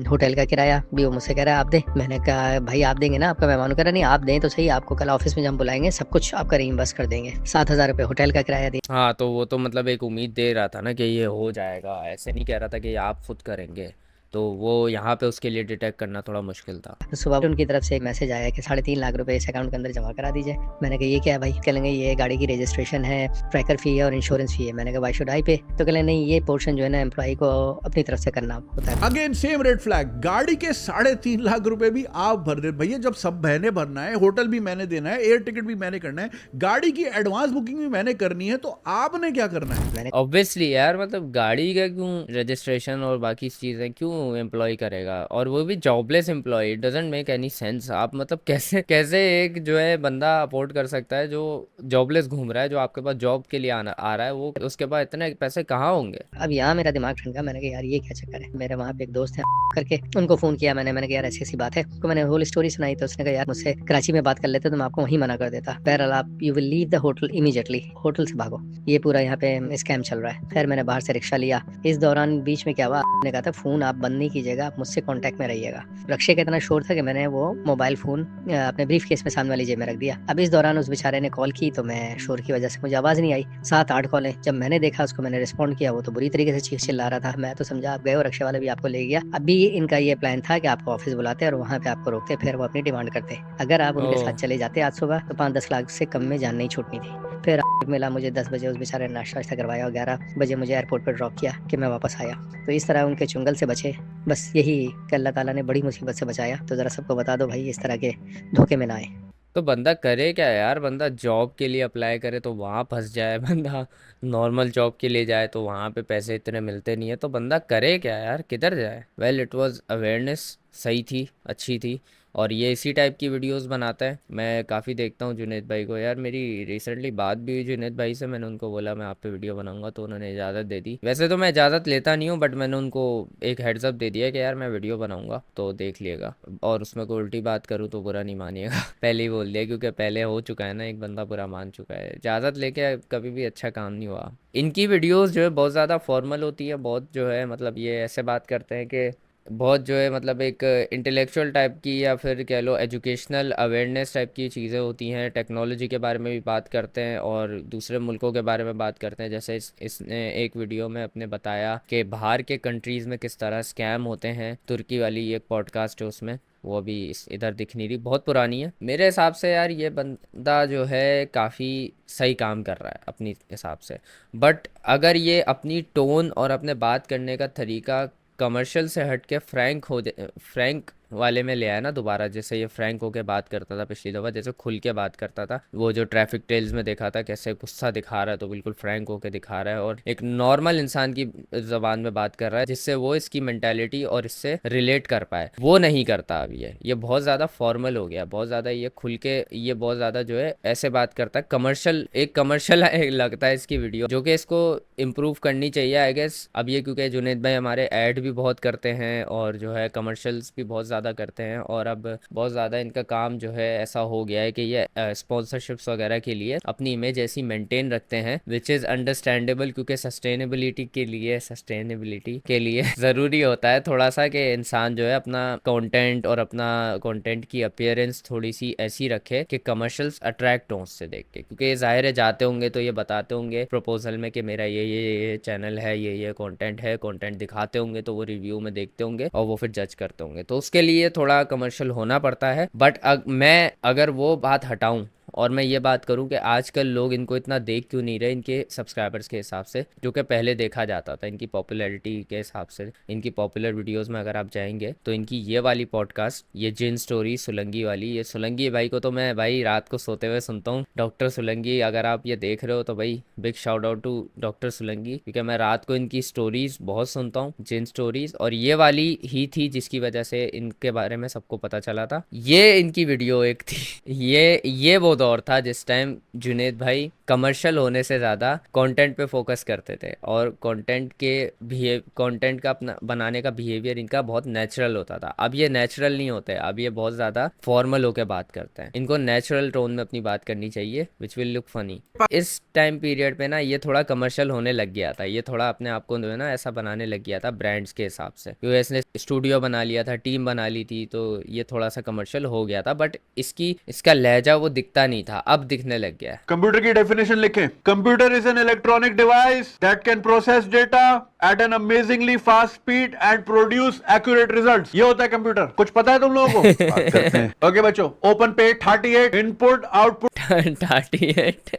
होटल का किराया भी वो मुझसे कह रहा है आप दें। मैंने कहा भाई आप देंगे ना, आपका मेहमान कह रहा नहीं आप दें तो सही, आपको कल ऑफिस में जब हम बुलाएंगे सब कुछ आपका रीइंबर्स कर देंगे। 7,000 रुपये होटल का किराया दिया।
हाँ तो वो तो मतलब एक उम्मीद दे रहा था ना कि ये हो जाएगा, ऐसे नहीं कह रहा था कि ये आप खुद करेंगे। तो वो यहाँ पे उसके लिए डिटेक्ट करना थोड़ा मुश्किल था।
सुबह उनकी तरफ से एक मैसेज आया कि 3.5 लाख रुपए इस अकाउंट के अंदर जमा करा दीजिए। मैंने कहा ये क्या है भाई? कहेंगे ये गाड़ी की रजिस्ट्रेशन है, ट्रैकर फी है और इंश्योरेंस फी है। मैंने कहा वाई शुड आई पे? तो कहें नहीं ये पोर्शन जो है ना एम्प्लॉय को अपनी तरफ से करना होता है।
अगेन सेम रेड फ्लैग, गाड़ी के 3.5 लाख रुपए भी आप भर दे भैया। जब सब मैंने भरना है, होटल भी मैंने देना है, एयर टिकट भी मैंने करना है, गाड़ी की एडवांस बुकिंग भी मैंने करनी है, तो आपने क्या करना है?
ऑब्वियसली यार, मतलब गाड़ी का क्यों रजिस्ट्रेशन और बाकी चीज़ें क्यों एम्प्लॉय करेगा, और वो भी jobless employ. It doesn't make any sense. आप मतलब कैसे एक जो है बंदा अफोर्ड कर सकता है जो जॉबलेस घूम रहा है, जो आपके पास जॉब के लिए आ रहा है, वो उसके पास इतने पैसे कहाँ होंगे?
अब यहाँ मेरा दिमाग ठनका। मैंने कहा यार ये क्या चक्कर है। मेरे वहाँ पे एक दोस्त है करके, उनको फोन किया मैंने कहा यार ऐसी ऐसी बात है। तो मैंने होल स्टोरी सुनाई, तो उसने कहा यार मुझसे कराची में बात कर लेते तो मैं आपको वहीं मना कर देता। बहरहाल आप you will leave the hotel immediately, hotel से भागो, ये पूरा यहाँ पे स्कैम चल रहा है। फिर मैंने बाहर से रिक्शा लिया। इस दौरान बीच में क्या हुआ, आपने कहा था फोन आप बंद नहीं कीजिएगा, आप मुझसे कॉन्टेक्ट में रहिएगा। रक्षे का इतना शोर था कि मैंने वो मोबाइल फोन अपने ब्रीफ केस में सामने वाली जेब में रख दिया। अब इस दौरान उस बेचारे ने कॉल की तो मैं शोर की वजह से मुझे आवाज नहीं आई। 7-8 कॉलें जब मैंने देखा, उसको मैंने रिस्पॉन्ड किया, वो तो बुरी तरीके से चीख चिल्ला रहा था। मैं तो समझा आप गए और रक्षे वाला भी आपको ले गया। अभी इनका ये प्लान था कि आपको ऑफिस बुलाते और वहाँ पे आपको रोकते, फिर वो अपनी डिमांड करते। अगर आप उनके साथ चले जाते आज सुबह तो 5-10 लाख से कम में जान नहीं छूटनी थी। फिर मिला मुझे 10 बजे, उस बेचारे ने नाश्ता वाश्ता करवाया और 11 बजे मुझे एयरपोर्ट पर ड्रॉप किया कि मैं वापस आया। तो इस तरह उनके चुंगल से बचे, बस यही कि अल्लाह ताला ने बड़ी मुसीबत से बचाया। तो ज़रा सबको बता दो भाई, इस तरह के धोखे में ना आए।
तो बंदा करे क्या यार, बंदा जॉब के लिए अप्लाई करे तो वहाँ फंस जाए, बंदा नॉर्मल जॉब के लिए जाए तो वहाँ पे पैसे इतने मिलते नहीं है, तो बंदा करे क्या यार, किधर जाए। वेल इट वाज अवेयरनेस, सही थी, अच्छी थी। और ये इसी टाइप की वीडियोस बनाता है। मैं काफ़ी देखता हूँ जुनैद भाई को यार। मेरी रिसेंटली बात भी हुई जुनैद भाई से, मैंने उनको बोला मैं आप पे वीडियो बनाऊंगा तो उन्होंने इजाज़त दे दी। वैसे तो मैं इजाज़त लेता नहीं हूँ, बट मैंने उनको एक हेड्स अप दे दिया कि यार मैं वीडियो बनाऊंगा तो देख लिएगा, और उसमें कोई उल्टी बात करूँ तो बुरा नहीं मानिएगा। पहले ही बोल दिया, क्योंकि पहले हो चुका है ना, एक बंदा बुरा मान चुका है। इजाज़त लेके कभी भी अच्छा काम नहीं हुआ। इनकी वीडियोस जो है बहुत ज़्यादा फॉर्मल होती है, बहुत जो है मतलब ये ऐसे बात करते हैं कि बहुत जो है मतलब एक इंटेलेक्चुअल टाइप की या फिर कह लो एजुकेशनल अवेयरनेस टाइप की चीज़ें होती हैं। टेक्नोलॉजी के बारे में भी बात करते हैं और दूसरे मुल्कों के बारे में बात करते हैं। जैसे इसने एक वीडियो में अपने बताया कि बाहर के कंट्रीज़ में किस तरह स्कैम होते हैं। तुर्की वाली एक पॉडकास्ट है उसमें, वो अभी इधर दिख नहीं रही, बहुत पुरानी है। मेरे हिसाब से यार ये बंदा जो है काफ़ी सही काम कर रहा है अपनी हिसाब से, बट अगर ये अपनी टोन और अपने बात करने का तरीका कमर्शियल से हट के फ्रैंक वाले में ले आया ना दोबारा, जैसे ये फ्रैंक होके बात करता था पिछली दफ़ा, जैसे खुल के बात करता था, वो जो ट्रैफिक टेल्स में देखा था कैसे गुस्सा दिखा रहा है, तो बिल्कुल फ्रैंक होके दिखा रहा है और एक नॉर्मल इंसान की ज़बान में बात कर रहा है, जिससे वो इसकी मेंटालिटी और इससे रिलेट कर पाए। वो नहीं करता अब ये बहुत ज़्यादा फॉर्मल हो गया, बहुत ज़्यादा ये खुल के, ये बहुत ज़्यादा जो है ऐसे बात करता है, कमर्शियल लगता है इसकी वीडियो, जो कि इसको इम्प्रूव करनी चाहिए आई गेस। अब ये क्योंकि जुनैद भाई हमारे ऐड भी बहुत करते हैं और जो है कमर्शियल्स भी बहुत ज़्यादा करते हैं, और अब बहुत ज़्यादा इनका काम जो है ऐसा हो गया है कि ये स्पॉन्सरशिप्स वगैरह के लिए अपनी इमेज ऐसी मेंटेन रखते हैं, विच इज़ अंडरस्टैंडेबल, क्योंकि सस्टेनेबिलिटी के लिए ज़रूरी होता है थोड़ा सा कि इंसान जो है अपना कंटेंट और अपना कंटेंट की अपीयरेंस थोड़ी सी ऐसी रखे कि कमर्शियल्स अट्रैक्ट हों उससे देख के, क्योंकि ये ज़ाहिर है जाते होंगे तो ये बताते होंगे प्रपोजल में कि मेरा ये चैनल है, ये कंटेंट है, कंटेंट दिखाते होंगे तो वो रिव्यू में देखते होंगे और वो फिर जज करते होंगे, तो उसके लिए थोड़ा कमर्शियल होना पड़ता है। बट मैं अगर वो बात हटाऊं और मैं ये बात करूं कि आजकल लोग इनको इतना देख क्यों नहीं रहे, इनके सब्सक्राइबर्स के हिसाब से, जो कि पहले देखा जाता था, इनकी पॉपुलैरिटी के हिसाब से, इनकी पॉपुलर वीडियोस में अगर आप जाएंगे तो इनकी ये वाली पॉडकास्ट, ये जिन स्टोरी सोलंकी वाली, ये सोलंकी भाई को तो मैं भाई रात को सोते हुए सुनता हूँ। डॉक्टर सोलंकी, अगर आप ये देख रहे हो तो भाई big shout out to doctor Solanki, क्योंकि मैं रात को इनकी स्टोरीज बहुत सुनता हूँ, जिन स्टोरीज, और ये वाली ही थी जिसकी वजह से इनके बारे में सबको पता चला था। ये इनकी वीडियो एक थी, ये वो दौर था जिस टाइम जुनैद भाई कमर्शियल होने से ज़्यादा कंटेंट पे फोकस करते थे, और कंटेंट का अपना बनाने का बिहेवियर इनका बहुत नेचुरल होता था। अब ये नेचुरल नहीं होते, अब ये बहुत ज़्यादा फॉर्मल होकर बात करते हैं। इनको नेचुरल टोन में अपनी बात करनी चाहिए, विच विल लुक फनी। इस टाइम पीरियड पे ना ये थोड़ा कमर्शियल होने लग गया था, ये थोड़ा अपने आप को जो है ना ऐसा बनाने लग गया था ब्रांड्स के हिसाब से, क्योंकि इसने स्टूडियो बना लिया था, टीम बना ली थी, तो ये थोड़ा सा कमर्शियल हो गया था। बट इसका लहजा वो दिखता नहीं था, अब दिखने लग गया है।
कंप्यूटर की डेफिनेशन लिखें। Computer is an electronic device that can process data at an amazingly fast speed and produce accurate results. ये होता है कंप्यूटर। कुछ पता है तुम लोगों को? बात करते हैं। ओके बच्चों, ओपन पेज 38, इनपुट आउटपुट
38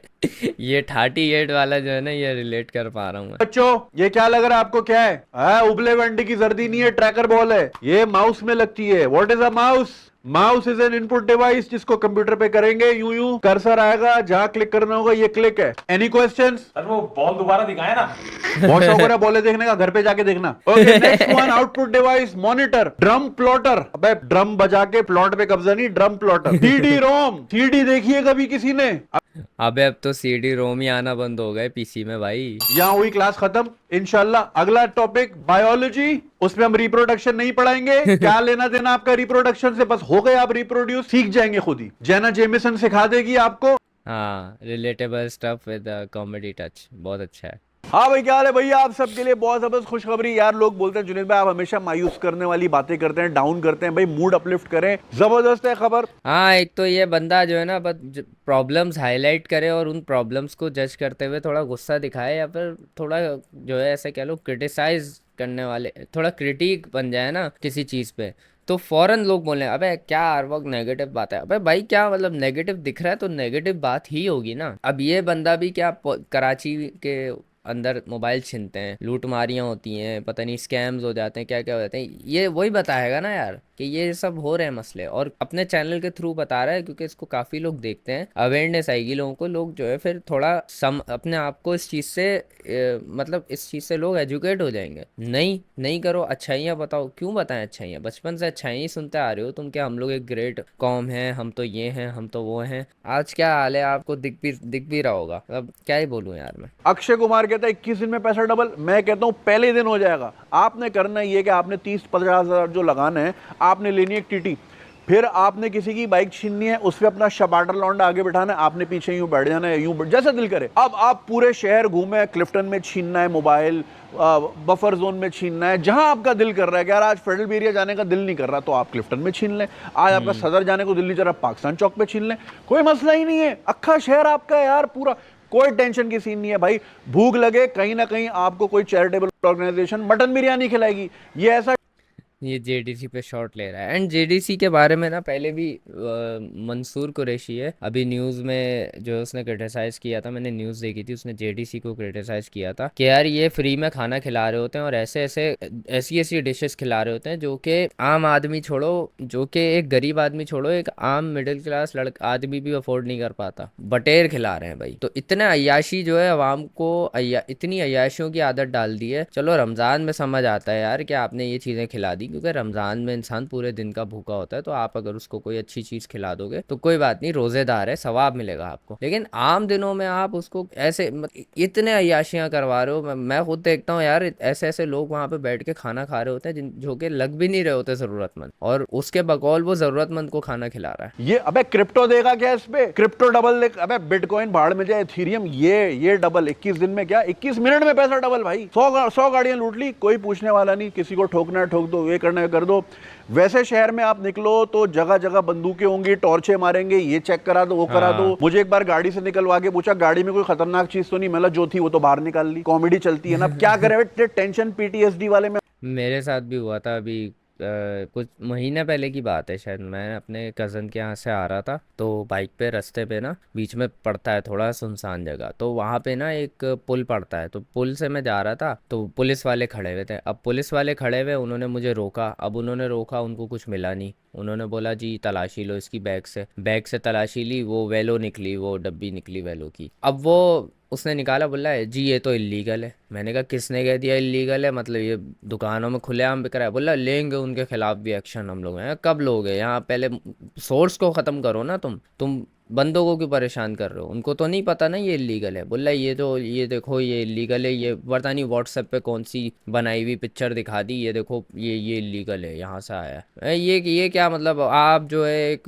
ये 38 वाला जो है ना, ये रिलेट कर पा रहा हूँ मैं।
बच्चों ये क्या लग रहा है आपको? क्या है? उबले वंडे की जर्दी नहीं है, ट्रैकर बॉल है। ये माउस में लगती है। What is a mouse? Mouse is an input device जिसको कंप्यूटर पे करेंगे, यूं कर्सर आएगा, जहां क्लिक करना होगा ये क्लिक है। Any questions?
सर वो बॉल दोबारा दिखाया ना।
बहुत शौक हो रहा है बॉले देखने का, घर पे जाके देखना। Okay, next one, output device, monitor, drum plotter. अबे ड्रम बजा के प्लॉट पे कब्जा नहीं, drum plotter. CD ROM, CD देखी है कभी किसी ने?
अबे अब तो सीडी रोम ही आना बंद हो गए पीसी में भाई।
यहां हुई क्लास खत्म। इंशाल्लाह अगला टॉपिक बायोलॉजी, उसमें हम रिप्रोडक्शन नहीं पढ़ाएंगे। क्या लेना देना आपका रिप्रोडक्शन से? बस हो गए आप रिप्रोड्यूस, सीख जाएंगे खुद ही। जेना जेमिसन सिखा देगी आपको।
हाँ, relatable stuff with comedy touch, बहुत अच्छा है।
हाँ भाई, क्या हाल है भैया? आप सबके लिए बहुत जबरदस्त खुशखबरी। यार लोग बोलते हैं जुनैद भाई आप हमेशा मायूस करने वाली बातें करते हैं, डाउन करते हैं। भाई मूड अपलिफ्ट करें, जबरदस्त है खबर।
हाँ, एक तो ये बंदा जो है ना बस प्रॉब्लम्स हाईलाइट करे और उन प्रॉब्लम्स को जज करते हुए थोड़ा गुस्सा दिखाए, या फिर थोड़ा जो है ऐसे कह लो क्रिटिसाइज करने वाले, थोड़ा क्रिटिक बन जाए ना किसी चीज़ पे, तो फौरन लोग बोले अबे क्या हर वक्त नेगेटिव बात है। अबे भाई क्या मतलब नेगेटिव दिख रहा है तो नेगेटिव बात ही होगी ना। अब ये बंदा भी क्या कराची के अंदर मोबाइल छीनते हैं, लूटमारियाँ होती हैं, पता नहीं स्कैम्स हो जाते हैं, क्या क्या हो जाते हैं, ये वही बताएगा ना यार कि ये सब हो रहे हैं मसले। और अपने चैनल के थ्रू बता रहा है क्योंकि इसको काफ़ी लोग देखते हैं, अवेयरनेस आएगी लोगों को, लोग जो है फिर थोड़ा अपने आप को इस चीज़ से मतलब इस चीज़ से लोग एजुकेट हो जाएंगे। नहीं नहीं करो, अच्छाइयाँ बताओ। क्यों बताएं अच्छाइयाँ? बचपन से अच्छाइयाँ सुनते आ रहे हो तुम, क्या हम लोग एक ग्रेट कॉम हैं, हम तो ये हैं, हम तो वो हैं। आज क्या हाल है आपको दिख भी रहा होगा। अब क्या ही बोलूँ यार मैं।
अक्षय कुमार कहता है 21 दिन में पैसा डबल। मैं कहता हूं पहले दिन हो जाएगा। आपने करना ये कि आपने 30-50 हजार जो लगाना है, आपने लेनी है एक टीटी, फिर आपने किसी की बाइक छीननी है, उस पर अपना शबाटर लौंडा आगे बैठाना है, आपने पीछे यूं बैठ जाना है, जैसा दिल करे। अब आप पूरे शहर घूमे, क्लिफ्टन में छीनना है मोबाइल, बफर जोन में छीनना है, जहां आपका दिल कर रहा है कि यार आज फेडरल एरिया जाने का दिल नहीं कर रहा तो आप क्लिफ्टन में छीन लें, आज आपका सदर जाने को दिल नहीं कर रहा पाकिस्तान चौक पे छीन लें, कोई मसला ही नहीं है। अक्खा शहर आपका है यार पूरा, कोई टेंशन की सीन नहीं है भाई। भूख लगे कहीं ना कहीं आपको कोई चैरिटेबल ऑर्गेनाइजेशन मटन बिरयानी खिलाएगी। ये ऐसा
ये जेडीसी पे शॉट ले रहा है। एंड जेडीसी के बारे में ना पहले भी मंसूर कुरैशी है, अभी न्यूज़ में जो उसने क्रिटिसाइज़ किया था, मैंने न्यूज़ देखी थी, उसने जेडीसी को क्रिटिसाइज़ किया था कि यार ये फ्री में खाना खिला रहे होते हैं और ऐसी ऐसी डिशेस खिला रहे होते हैं जो कि आम आदमी छोड़ो, जो कि एक गरीब आदमी छोड़ो, एक आम मिडिल क्लास आदमी भी अफोर्ड नहीं कर पाता, बटेर खिला रहे हैं भाई। तो इतना अय्याशी जो है अवाम को इतनी अय्याशियों की आदत डाल दी है। चलो रमज़ान में समझ आता है यार कि आपने ये चीज़ें खिला दी, क्योंकि रमज़ान में इंसान पूरे दिन का भूखा होता है, तो आप अगर उसको कोई अच्छी चीज़ खिला दोगे तो कोई बात नहीं, रोज़ेदार है, सवाब मिलेगा आपको। लेकिन आम दिनों में आप उसको ऐसे इतने अय्याशियाँ करवा रहे हो। मैं खुद देखता हूँ यार, ऐसे ऐसे लोग वहाँ पे बैठ के खाना खा रहे होते हैं जो कि लग भी नहीं रहे होते ज़रूरतमंद, और उसके बकौल वो ज़रूरतमंद को खाना खिला रहा है।
ये। अबे क्रिप्टो देगा क्या इस पे? क्रिप्टो डबल दे, अबे बिटकॉइन भाड़ में जाए, इथेरियम ये डबल 21 दिन में क्या 21 मिनट में पैसा डबल भाई। 100 गाड़ियां लूट ली, कोई पूछने वाला नहीं, किसी को ठोकना है ठोक दो, ये करना है कर दो। वैसे शहर में आप निकलो तो जगह जगह बंदूकें होंगी, टॉर्चे मारेंगे, ये चेक करा दो वो करा दो। मुझे एक बार गाड़ी से निकलवा के पूछा गाड़ी में कोई खतरनाक चीज तो नहीं, मतलब जो थी वो तो बाहर निकाल ली। कॉमेडी चलती है ना, अब क्या करे, टेंशन पीटीएसडी वाले में।
मेरे साथ भी हुआ था अभी कुछ महीने पहले की बात है शायद। मैं अपने कज़न के यहाँ से आ रहा था, तो बाइक पे रास्ते पे ना बीच में पड़ता है थोड़ा सुनसान जगह, तो वहाँ पे ना एक पुल पड़ता है, तो पुल से मैं जा रहा था तो पुलिस वाले खड़े हुए थे। अब पुलिस वाले खड़े हुए, उन्होंने मुझे रोका। अब उन्होंने रोका, उनको कुछ मिला नहीं, उन्होंने बोला जी तलाशी लो इसकी बैग से तलाशी ली, वो वेलो निकली, वो डब्बी निकली वेलो की। अब वो उसने निकाला, बोला है जी ये तो इलीगल है। मैंने कहा किसने कह दिया इलीगल है, मतलब ये दुकानों में खुलेआम बिक रहा है। बोला लेंगे उनके खिलाफ भी एक्शन हम लोग हैं। कब लोगे? यहाँ पहले सोर्स को ख़त्म करो ना। तुम बंदों को क्यों परेशान कर रहे हो? उनको तो नहीं पता ना ये इलीगल है। बोला ये देखो ये इलीगल है, ये पता नहीं व्हाट्सएप पे कौन सी बनाई हुई पिक्चर दिखा दी, ये देखो ये इलीगल है, यहाँ से आया है। ये क्या मतलब, आप जो है एक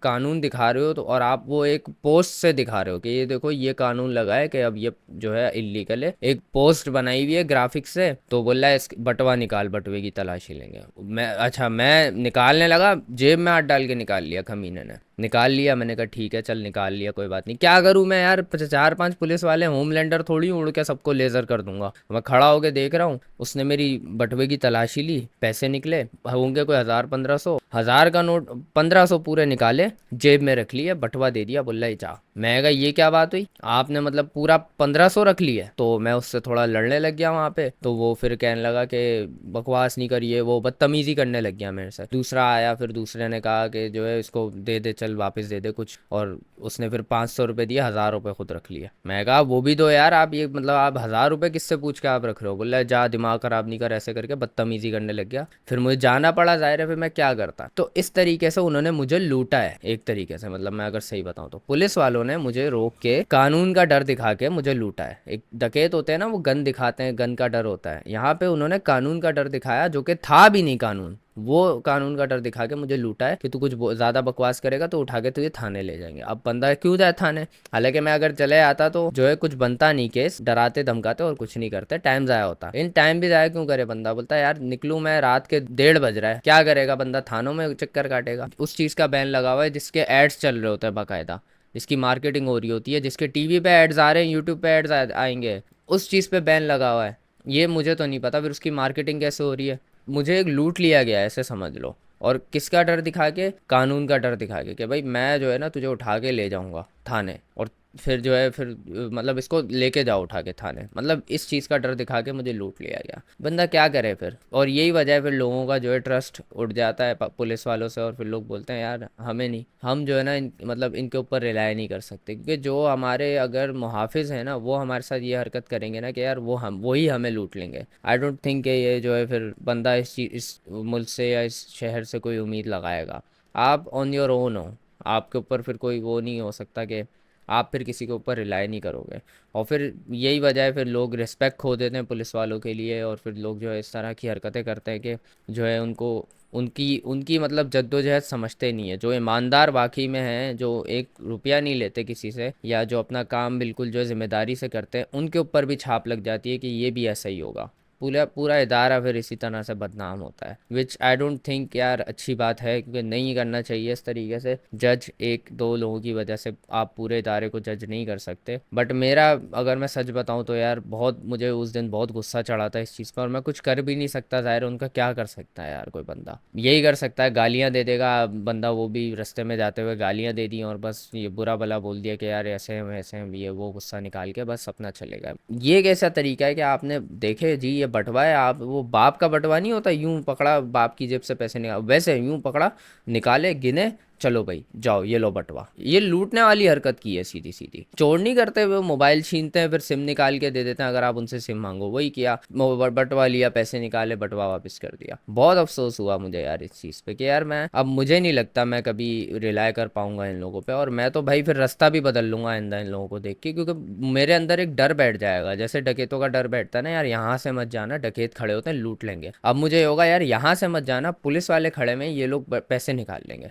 कानून दिखा रहे हो तो, और आप वो एक पोस्ट से दिखा रहे हो कि ये देखो ये कानून लगा है कि अब ये जो है इलीगल है, एक पोस्ट बनाई हुई है ग्राफिक्स से। तो बोला है इस बटवा निकाल, बटवे की तलाशी लेंगे। मैं निकालने लगा, जेब में हाथ डाल के निकाल लिया, खमीने ने निकाल लिया। मैंने कहा ठीक है चल निकाल लिया, कोई बात नहीं, क्या करूं मैं यार, 4-5 पुलिस वाले, होमलैंडर थोड़ी उड़ के सबको लेजर कर दूंगा। मैं खड़ा होके देख रहा हूँ, उसने मेरी बटवे की तलाशी ली, पैसे निकले होंगे कोई 1000-1500, 1000 का नोट 1500 पूरे निकाले, जेब में रख लिया, बटवा दे दिया, बोला ही जा। मैं कहा ये क्या बात हुई, आपने मतलब पूरा 1500 रख लिया? तो मैं उससे थोड़ा लड़ने लग गया वहाँ पे, तो वो फिर कहने लगा कि बकवास नहीं करिए, वो बदतमीजी करने लग गया मेरे से। दूसरा आया, फिर दूसरे ने कहा कि जो है इसको दे दे, चल वापस दे दे कुछ, और उसने फिर 500 रुपये दिए, 1000 रुपये खुद रख लिया। मैं कहा वो भी दो यार, आप ये मतलब आप 1000 रुपये किससे पूछ के आप रख रहे हो? बोला जा दिमाग खराब नहीं कर, ऐसे करके बदतमीजी करने लग गया। फिर मुझे जाना पड़ा, जाहिर है फिर मैं क्या करता। तो इस तरीके से उन्होंने मुझे लूटा है एक तरीके से, मतलब मैं अगर सही बताऊं तो पुलिस वालों ने मुझे रोक के कानून का डर दिखा के मुझे लूटा है। एक डकैत होते हैं ना, वो गन दिखाते हैं, गन का डर होता है, यहाँ पे उन्होंने कानून का डर दिखाया, जो कि था भी नहीं कानून, वो कानून का डर दिखा के मुझे लूटा है कि तू कुछ ज़्यादा बकवास करेगा तो उठा के तुझे थाने ले जाएंगे। अब बंदा क्यों जाए थाने? हालांकि मैं अगर चले आता तो जो है कुछ बनता नहीं केस, डराते धमकाते और कुछ नहीं करते, टाइम ज़ाया होता। इन टाइम भी ज़ाया क्यों करे? बंदा बोलता है यार निकलूँ मैं, रात के 1:30 बज रहा है, क्या करेगा बंदा? थानों में चक्कर काटेगा। उस चीज़ का बैन लगा हुआ है जिसके एड्स चल रहे होते हैं बाकायदा, जिसकी मार्केटिंग हो रही होती है, जिसके टीवी पे एड्स आ रहे हैं, यूट्यूब पे एड्स आएंगे, उस चीज़ पे बैन लगा हुआ है। ये मुझे तो नहीं पता फिर उसकी मार्केटिंग कैसे हो रही है। मुझे एक लूट लिया गया है ऐसे समझ लो, और किसका डर दिखा के? कानून का डर दिखा के कि भाई मैं जो है ना तुझे उठा के ले जाऊंगा थाने, और फिर जो है फिर मतलब इसको लेके जाओ उठा के थाने, मतलब इस चीज़ का डर दिखा के मुझे लूट लिया गया। बंदा क्या करे फिर? और यही वजह है फिर लोगों का जो है ट्रस्ट उठ जाता है पुलिस वालों से, और फिर लोग बोलते हैं यार हमें नहीं, हम जो है ना मतलब इनके ऊपर रिलाई नहीं कर सकते, क्योंकि जो हमारे अगर मुहाफिज हैं ना वो हमारे साथ ये हरकत करेंगे ना कि यार वही हमें लूट लेंगे। आई डोंट थिंक ये जो है फिर बंदा इस मुल्क से या इस शहर से कोई उम्मीद लगाएगा। आप ऑन योर ओन हो, आपके ऊपर फिर कोई वो नहीं हो सकता कि आप फिर किसी के ऊपर रिलाई नहीं करोगे। और फिर यही वजह है फिर लोग रिस्पेक्ट खो देते हैं पुलिस वालों के लिए, और फिर लोग जो है इस तरह की हरकतें करते हैं कि जो है उनको उनकी उनकी मतलब जद्दोजहद समझते नहीं है। जो ईमानदार वाकई में हैं, जो एक रुपया नहीं लेते किसी से, या जो अपना काम बिल्कुल जो है ज़िम्मेदारी से करते हैं, उनके ऊपर भी छाप लग जाती है कि ये भी ऐसा ही होगा। पूरा पूरा इदारा फिर इसी तरह से बदनाम होता है, विच आई डोंट थिंक यार अच्छी बात है, क्योंकि नहीं करना चाहिए इस तरीके से जज। एक दो लोगों की वजह से आप पूरे इदारे को जज नहीं कर सकते। बट मेरा अगर मैं सच बताऊं तो यार बहुत मुझे उस दिन बहुत गुस्सा चढ़ा था इस चीज़ पर, और मैं कुछ कर भी नहीं सकता। ज़ाहिर है उनका क्या कर सकता है यार, कोई बंदा यही कर सकता है गालियाँ दे देगा बंदा, वो भी रास्ते में जाते हुए गालियाँ दे दी और बस ये बुरा भला बोल दिया कि यार ऐसे हैं वैसे हैं, ये वो गुस्सा निकाल के बस अपना चलेगा। ये कैसा तरीका है कि आपने देखे जी ये बटवा है, आप वो बाप का बटवा नहीं होता, यूं पकड़ा बाप की जेब से पैसे निकाल, वैसे यूं पकड़ा निकाले गिने, चलो भाई जाओ ये लो बटवा। ये लूटने वाली हरकत की है सीधी सीधी। चोर नहीं करते हुए मोबाइल छीनते हैं फिर सिम निकाल के दे देते हैं अगर आप उनसे सिम मांगो, वही किया, बटवा लिया, पैसे निकाले, बटवा वापस कर दिया। बहुत अफसोस हुआ मुझे यार इस चीज़ पे कि यार मैं अब मुझे नहीं लगता मैं कभी रिलाय कर पाऊंगा इन लोगों पे, और मैं तो भाई फिर रास्ता भी बदल लूंगा आइंदा इन लोगों को देख के, क्योंकि मेरे अंदर एक डर बैठ जाएगा, जैसे डकैतों का डर बैठता है ना यार यहाँ से मत जाना, डकैत खड़े होते हैं लूट लेंगे। अब मुझे ये होगा यार यहाँ से मत जाना, पुलिस वाले खड़े में, ये लोग पैसे निकाल लेंगे।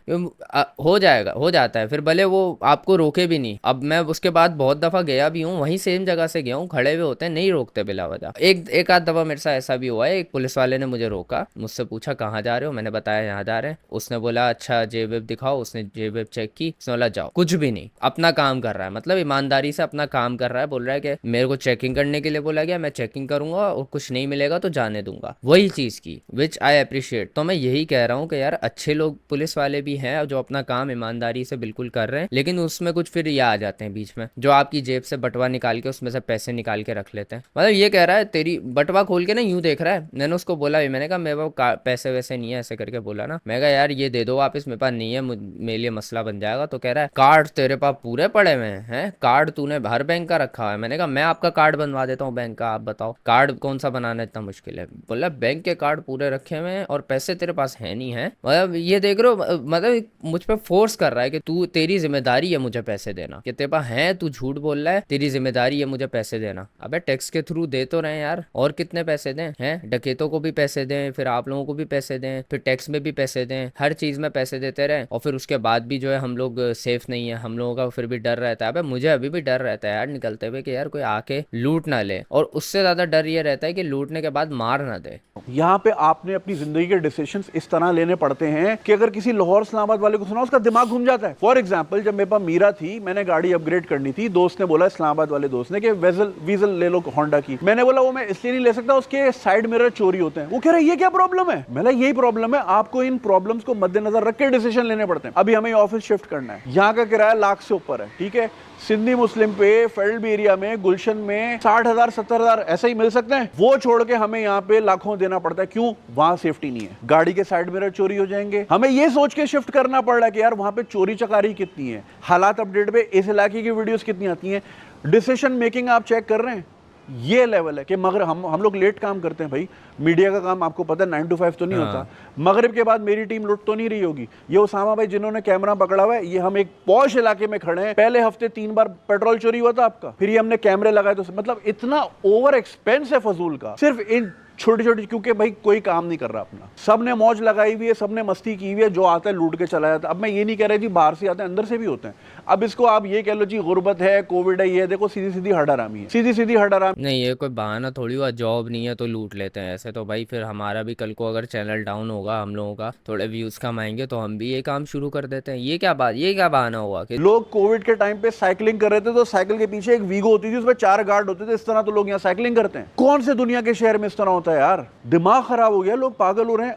हो जाएगा, हो जाता है फिर भले वो आपको रोके भी नहीं। अब मैं उसके बाद बहुत दफ़ा गया भी हूँ, वहीं सेम जगह से गया हूँ, खड़े हुए होते हैं नहीं रोकते बिला वजह। एक आध दफ़ा मेरे साथ ऐसा भी हुआ है, एक पुलिस वाले ने मुझे रोका, मुझसे पूछा कहाँ जा रहे हो, मैंने बताया यहाँ जा रहे हैं। उसने बोला अच्छा जेब वेब दिखाओ, उसने जेब वेब चेक की, उसने बोला जाओ। कुछ भी नहीं, अपना काम कर रहा है, मतलब ईमानदारी से अपना काम कर रहा है। बोल रहा है कि मेरे को चेकिंग करने के लिए बोला गया, मैं चेकिंग करूंगा और कुछ नहीं मिलेगा तो जाने दूंगा, वही चीज़ की, विच आई अप्रिशिएट। तो मैं यही कह रहा हूँ कि यार अच्छे लोग पुलिस वाले भी हैं जो अपना काम ईमानदारी से बिल्कुल कर रहे हैं, लेकिन उसमें कुछ फिर ये आ जाते हैं बीच में जो आपकी जेब से बटवा निकाल के उसमें से पैसे निकाल के रख लेते हैं। मतलब ये कह रहा है तेरी बटवा खोल के ना यूं देख रहा है। मैंने उसको बोला भी, मैंने कहा मेरे पास पैसे वैसे नहीं है, ऐसे करके बोला ना, मैं कहा यार ये दे दो वापस, मेरे पास नहीं है, मेरे लिए मसला बन जाएगा। तो कह रहा है कार्ड तेरे पास पूरे पड़े हुए हैं, कार्ड तूने हर बैंक का रखा है। मैंने कहा मैं आपका कार्ड बनवा देता हूँ बैंक का, आप बताओ कार्ड कौन सा बनाना इतना मुश्किल है। बोला बैंक के कार्ड पूरे रखे हुए हैं और पैसे तेरे पास है नहीं है। मतलब ये देख रहे हो, मतलब मुझ पर फोर्स कर रहा है कि तू तेरी जिम्मेदारी है मुझे पैसे देना, कि तेरे पास है, तू झूठ बोल रहा है, तेरी जिम्मेदारी है मुझे पैसे देना। अबे टैक्स के थ्रू दे तो रहे यार, और कितने पैसे दें? हैं डकैतों को भी पैसे दें, फिर आप लोगों को भी पैसे दें, फिर टैक्स में भी पैसे दें, हर चीज़ में पैसे देते रहें, और फिर उसके बाद भी जो है हम लोग सेफ नहीं है, हम लोगों का फिर भी डर रहता है। अबे मुझे अभी भी डर रहता है यार निकलते हुए कि यार कोई आके लूट ना ले, और उससे ज़्यादा डर ये रहता है कि लूटने के बाद मार ना दे।
यहाँ पे आपने अपनी जिंदगी के डिसीजंस इस तरह लेने पड़ते हैं कि अगर किसी लाहौर इस्लामाबाद वाले को सुना उसका दिमाग घूम जाता है। फॉर एग्जांपल जब मेरे पास मीरा थी, मैंने गाड़ी अपग्रेड करनी थी, दोस्त ने बोला, इस्लामाबाद वाले दोस्त ने, कि वीजल ले लो होंडा की। मैंने बोला वो मैं इसलिए नहीं ले सकता, उसके साइड मिरर चोरी होते हैं। वो कह रहा है ये क्या प्रॉब्लम है? मैंने यही प्रॉब्लम है, आपको इन प्रॉब्लम्स को मद्देनजर रख के डिसीजन लेने पड़ते हैं। अभी हमें ऑफिस शिफ्ट करना है, यहाँ का किराया लाख से ऊपर है, ठीक है। सिंधी मुस्लिम पे फेल्ड एरिया में गुलशन में 60,000 70,000 ऐसे ही मिल सकते हैं, वो छोड़ के हमें यहाँ पे लाखों देना पड़ता है। क्यों? वहां सेफ्टी नहीं है, गाड़ी के साइड मिरर चोरी हो जाएंगे। हमें ये सोच के शिफ्ट करना पड़ रहा है कि यार वहां पे चोरी चकारी कितनी है, हालात अपडेट पे इस इलाके की वीडियोस कितनी आती हैं, डिसीजन मेकिंग आप चेक कर रहे हैं, ये लेवल है कि मगर हम लोग लेट काम करते हैं भाई। मीडिया का काम आपको पता है 9 to 5 तो नहीं होता। मगरिब के बाद मेरी टीम लुट तो नहीं रही होगी। ये उसामा भाई जिन्होंने कैमरा पकड़ा हुआ है, ये हम एक पॉश इलाके में खड़े हैं, पहले हफ्ते 3 बार पेट्रोल चोरी हुआ था आपका, फिर ये हमने कैमरे लगाए। तो मतलब इतना ओवर एक्सपेंस है फजूल का, सिर्फ इन छोटी छोटी, क्योंकि भाई कोई काम नहीं कर रहा अपना, सबने मौज लगाई हुई है, सबने मस्ती की हुई है, जो आता है लूट के चला जाता है। अब मैं ये नहीं कह रहा जी बाहर से आते हैं, अंदर से भी होते हैं। अब इसको आप ये कह लो जी गुर्बत है, कोविड है, ये देखो सीधी सीधी हड़ारामी है, सीधी सीधी हड़ारामी।
नहीं ये कोई बहाना थोड़ी हुआ, जॉब नहीं है तो लूट लेते हैं। ऐसे तो भाई फिर हमारा भी कल को अगर चैनल डाउन होगा, हम लोगों का थोड़े व्यूज कम आएंगे तो हम भी ये काम शुरू कर देते हैं। ये क्या बात, ये क्या बहाना हुआ कि
लोग कोविड के टाइम पे साइकिलिंग कर रहे थे तो साइकिल के पीछे एक वीगो होती थी, उसमें 4 गार्ड होते थे, इस तरह तो लोग यहाँ साइकिलिंग करते हैं? कौन से दुनिया के शहर में इस तरह होता है?
होता है यार, दिमाग खराब हो गया, लोग पागल हो रहे हैं।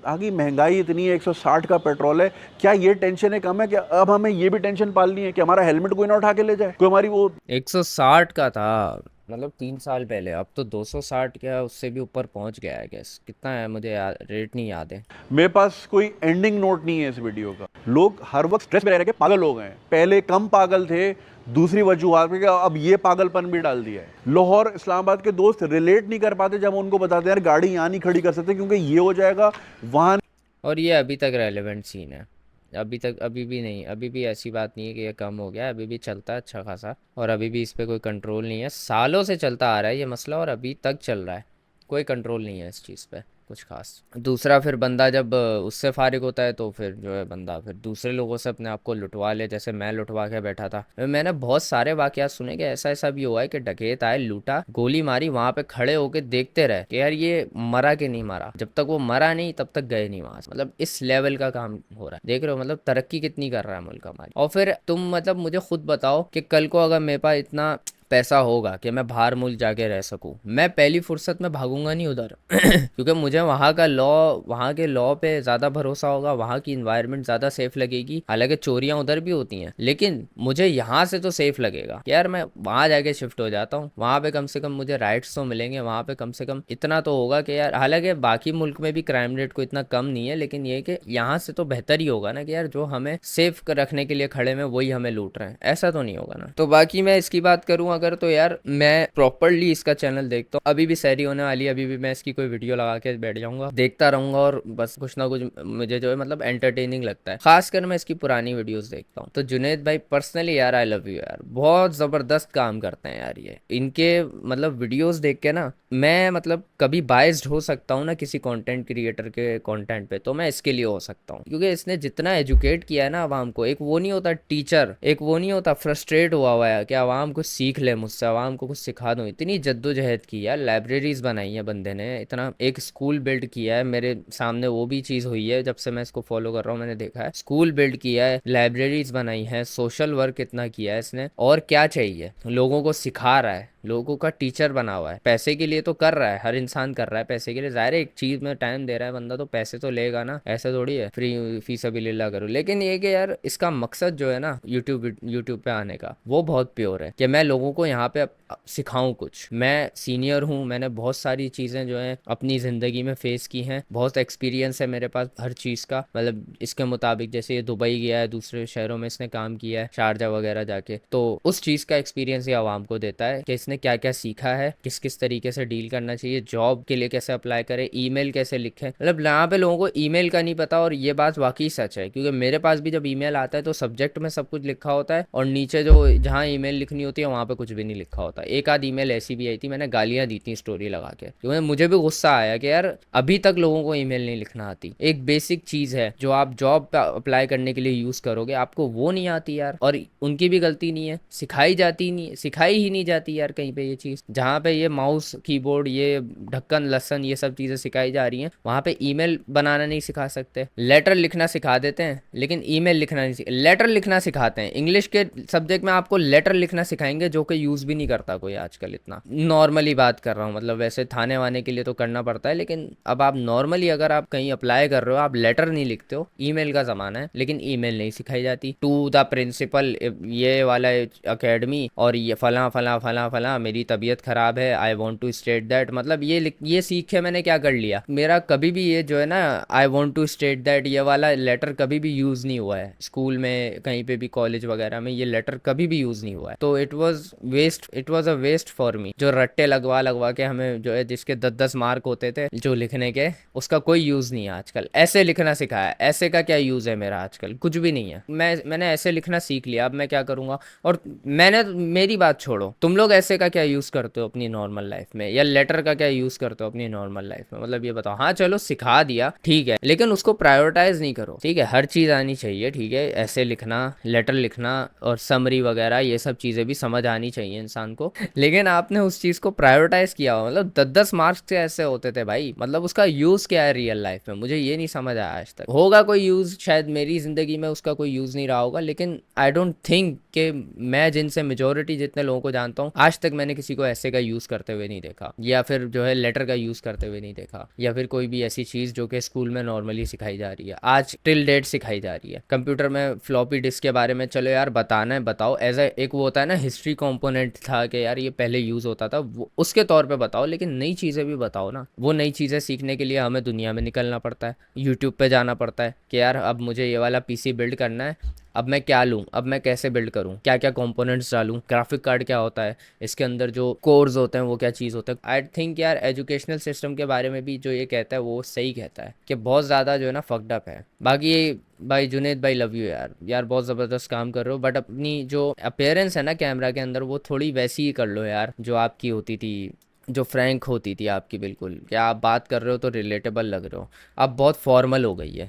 आगे महंगाई इतनी है, 160 का पेट्रोल है, क्या ये टेंशन है कम है? क्या अब हमें ये भी टेंशन पालनी है कि हमारा हेलमेट कोई ना उठा के ले जाए, कोई हमारी वो
160 का था मतलब 3 साल पहले, अब तो 260 क्या उससे भी ऊपर पहुंच गया है। गैस कितना है मुझे रेट नहीं याद है।
मेरे पास कोई एंडिंग नोट नहीं है इस वीडियो का। लोग हर वक्त स्ट्रेस में रह के पागल हो गए हैं। पहले कम पागल थे, दूसरी वजूहत में, अब ये पागलपन भी डाल दिया है। लाहौर इस्लामाबाद के दोस्त रिलेट नहीं कर पाते जब उनको बताते हैं यार गाड़ी यहाँ नहीं खड़ी कर सकते क्योंकि ये हो जाएगा, वहाँ।
और ये अभी तक रेलेवेंट सीन है, अभी भी नहीं, अभी भी ऐसी बात नहीं है कि ये कम हो गया, अभी भी चलता है अच्छा खासा, और अभी भी इस पे कोई कंट्रोल नहीं है। सालों से चलता आ रहा है ये मसला और अभी तक चल रहा है, कोई कंट्रोल नहीं है इस चीज़ पे कुछ खास। दूसरा फिर बंदा जब उससे फारिग होता है तो फिर जो है बंदा फिर दूसरे लोगों से अपने आप को लुटवा ले, जैसे मैं लुटवा के बैठा था। मैंने बहुत सारे वाकयात सुने कि ऐसा ऐसा भी हुआ है कि डकैत आए, लूटा, गोली मारी, वहां पे खड़े होके देखते रहे कि यार ये मरा कि नहीं मरा। जब तक वो मरा नहीं तब तक गए नहीं वहां से। मतलब इस लेवल का काम हो रहा है, देख रहे हो मतलब तरक्की कितनी कर रहा है मुल्क हमारी। और फिर तुम मतलब मुझे खुद बताओ कि कल को अगर मेरे पास इतना पैसा होगा कि मैं बाहर मुल्क जाके रह सकूं, मैं पहली फुर्सत में भागूंगा नहीं उधर क्योंकि मुझे वहाँ के लॉ पे ज़्यादा भरोसा होगा, वहाँ की इन्वायरमेंट ज़्यादा सेफ लगेगी। हालांकि चोरियाँ उधर भी होती हैं लेकिन मुझे यहाँ से तो सेफ लगेगा कि यार मैं वहाँ जाके शिफ्ट हो जाता हूँ, वहाँ पे कम से कम मुझे राइट्स तो मिलेंगे, वहाँ पे कम से कम इतना तो होगा कि यार, हालांकि बाकी मुल्क में भी क्राइम रेट को इतना कम नहीं है लेकिन ये कि यहाँ से तो बेहतर ही होगा ना कि यार जो हमें सेफ रखने के लिए खड़े में वही हमें लूट रहे हैं, ऐसा तो नहीं होगा ना। तो बाकी मैं इसकी बात करूँ अगर, तो यार मैं प्रॉपरली इसका चैनल देखता हूँ। अभी भी सैरी होने वाली है, अभी भी मैं इसकी कोई वीडियो लगा के बैठ जाऊंगा, देखता रहूंगा और बस कुछ ना कुछ मुझे जो है मतलब एंटरटेनिंग लगता है। खासकर मैं इसकी पुरानी वीडियोस देखता हूँ। तो जुनैद भाई पर्सनली यार आई लव यू यार, बहुत जबरदस्त काम करते हैं यार ये। इनके मतलब वीडियोस देख के ना मैं मतलब कभी बाइस्ड हो सकता हूँ ना किसी कंटेंट क्रिएटर के कंटेंट पे, तो मैं इसके लिए हो सकता हूँ क्योंकि इसने जितना एजुकेट किया है ना आवाम को, एक वो नहीं होता टीचर, एक वो नहीं होता फ्रस्ट्रेट हुआ है कि आवाम कुछ सीख ले मुझसे, आवाम को कुछ सिखा दूँ। इतनी जद्दोजहद की है, लाइब्रेरीज बनाई है बंदे ने, इतना एक स्कूल बिल्ड किया है, मेरे सामने वो भी चीज़ हुई है जब से मैं इसको फॉलो कर रहा हूँ, मैंने देखा है स्कूल बिल्ड किया है, लाइब्रेरीज बनाई है, सोशल वर्क इतना किया है इसने, और क्या चाहिए, लोगों को सिखा रहा है, लोगों का टीचर बना हुआ है। पैसे के लिए तो कर रहा है, हर इंसान कर रहा है पैसे के लिए, ज़ाहिर है एक चीज़ में टाइम दे रहा है बंदा तो पैसे तो लेगा ना, ऐसा थोड़ी है फ्री फी सबिलिल्लाह करो। लेकिन ये कि यार इसका मकसद जो है ना यूट्यूब पे आने का वो बहुत प्योर है कि मैं लोगों को यहाँ पे सिखाऊं कुछ। मैं सीनियर हूँ, मैंने बहुत सारी चीज़ें जो हैं अपनी ज़िंदगी में फेस की हैं, बहुत एक्सपीरियंस है मेरे पास हर चीज़ का, मतलब इसके मुताबिक जैसे ये दुबई गया है, दूसरे शहरों में इसने काम किया है, शारजा वगैरह जाके, तो उस चीज़ का एक्सपीरियंस ये आवाम को देता है कि इसने क्या क्या सीखा है, किस किस तरीके से डील करना चाहिए, जॉब के लिए कैसे अप्लाई करे, ईमेल कैसे लिखे। मतलब यहाँ पे लोगों को ईमेल का नहीं पता, और ये बात वाकई सच है क्योंकि मेरे पास भी जब ईमेल आता है तो सब्जेक्ट में सब कुछ लिखा होता है और नीचे जो जहाँ ईमेल लिखनी होती है वहाँ पे कुछ भी नहीं लिखा होता। एक आध ईमेल ऐसी भी आई थी, मैंने गालियाँ दी थी स्टोरी लगा के क्योंकि मुझे भी गुस्सा आया कि यार अभी तक लोगों को ईमेल नहीं लिखना आती। एक बेसिक चीज़ है जो आप जॉब पे अप्लाई करने के लिए यूज़ करोगे, आपको वो नहीं आती यार, और उनकी भी गलती नहीं है, सिखाई ही नहीं जाती यार कहीं पे ये चीज़। जहाँ पे ये माउस कीबोर्ड ये ढक्कन लसन ये सब चीज़ें सिखाई जा रही हैं, वहाँ पे ईमेल बनाना नहीं सिखा सकते। लेटर लिखना सिखा देते हैं लेकिन ईमेल लिखना नहीं लेटर लिखना सिखाते हैं, इंग्लिश के सब्जेक्ट में आपको लेटर लिखना सिखाएंगे जो कि यूज़ भी नहीं करता कोई आजकल। इतना नॉर्मली बात कर रहा हूँ, मतलब वैसे थाने वाने के लिए तो करना पड़ता है लेकिन अब आप नॉर्मली अगर आप कहीं अप्लाई कर रहे हो आप लेटर नहीं लिखते हो, ईमेल का ज़माना है लेकिन ईमेल नहीं सिखाई जाती। टू द प्रिंसिपल ये वाला अकेडमी और ये फला फला फला फला मेरी तबीयत ख़राब है, I want to state that, मतलब ये सीख के मैंने क्या कर लिया, मेरा कभी भी ये जो है ना I want to state that ये वाला लेटर कभी भी यूज़ नहीं हुआ है स्कूल में, कहीं पे भी कॉलेज वगैरह में ये लेटर कभी भी यूज़ नहीं हुआ है। तो it was a waste for me. जो रट्टे लगवा के हमें जो है जिसके 10-10 मार्क होते थे जो लिखने के, उसका कोई यूज़ नहीं है आजकल। ऐसे लिखना सिखाया, ऐसे का क्या यूज़ है मेरा आजकल, कुछ भी नहीं है। मैंने ऐसे लिखना सीख लिया, अब मैं क्या करूँगा। और मेरी बात छोड़ो, तुम लोग ऐसे का क्या यूज़ करते हो अपनी नॉर्मल लाइफ में, या लेटर का क्या यूज़ करते हो अपनी नॉर्मल लाइफ में, मतलब ये बताओ। हाँ चलो सिखा दिया ठीक है लेकिन उसको प्रायोरिटाइज नहीं करो, ठीक है, हर चीज़ आनी चाहिए, ठीक है, ऐसे लिखना, लेटर लिखना और समरी वगैरह ये सब चीज़ें भी समझ आनी चाहिए इंसान को, लेकिन आपने उस चीज़ को प्रायोरिटाइज किया हो। मतलब 10-10 मार्क्स से ऐसे होते थे भाई, मतलब उसका यूज़ क्या है रियल लाइफ में, मुझे ये नहीं समझ आया आज तक। होगा कोई यूज़, शायद मेरी ज़िंदगी में उसका कोई यूज़ नहीं रहा होगा, लेकिन आई डोंट थिंक कि मैं जिनसे मेजोरिटी जितने लोगों को जानता हूँ आज तक तक मैंने किसी को ऐसे का यूज़ करते हुए नहीं देखा, या फिर जो है लेटर का यूज़ करते हुए नहीं देखा, या फिर कोई भी ऐसी चीज़ जो कि स्कूल में नॉर्मली सिखाई जा रही है, आज टिल डेट सिखाई जा रही है। कंप्यूटर में फ्लॉपी डिस्क के बारे में चलो यार बताना है बताओ, एज एक वो होता है ना हिस्ट्री कंपोनेंट था कि यार ये पहले यूज़ होता था, वो उसके तौर पे बताओ, लेकिन नई चीज़ें भी बताओ ना। वो नई चीज़ें सीखने के लिए हमें दुनिया में निकलना पड़ता है, यूट्यूब पे जाना पड़ता है कि यार अब मुझे ये वाला पीसी बिल्ड करना है, अब मैं क्या लूँ, अब मैं कैसे बिल्ड करूँ, क्या क्या कंपोनेंट्स डालूँ, ग्राफिक कार्ड क्या होता है, इसके अंदर जो कोर्स होते हैं वो क्या चीज़ होता है। आई थिंक यार एजुकेशनल सिस्टम के बारे में भी जो ये कहता है वो सही कहता है कि बहुत ज़्यादा जो है ना फक्ड अप है। बाकी भाई जुनेद भाई लव यू यार, यार बहुत ज़बरदस्त काम कर रहे हो, बट अपनी जो अपीयरेंस है ना कैमरा के अंदर वो थोड़ी वैसी ही कर लो यार जो आपकी होती थी, जो फ्रैंक होती थी आपकी, बिल्कुल क्या आप बात कर रहे हो तो रिलेटेबल लग रहे हो, अब बहुत फॉर्मल हो गई है।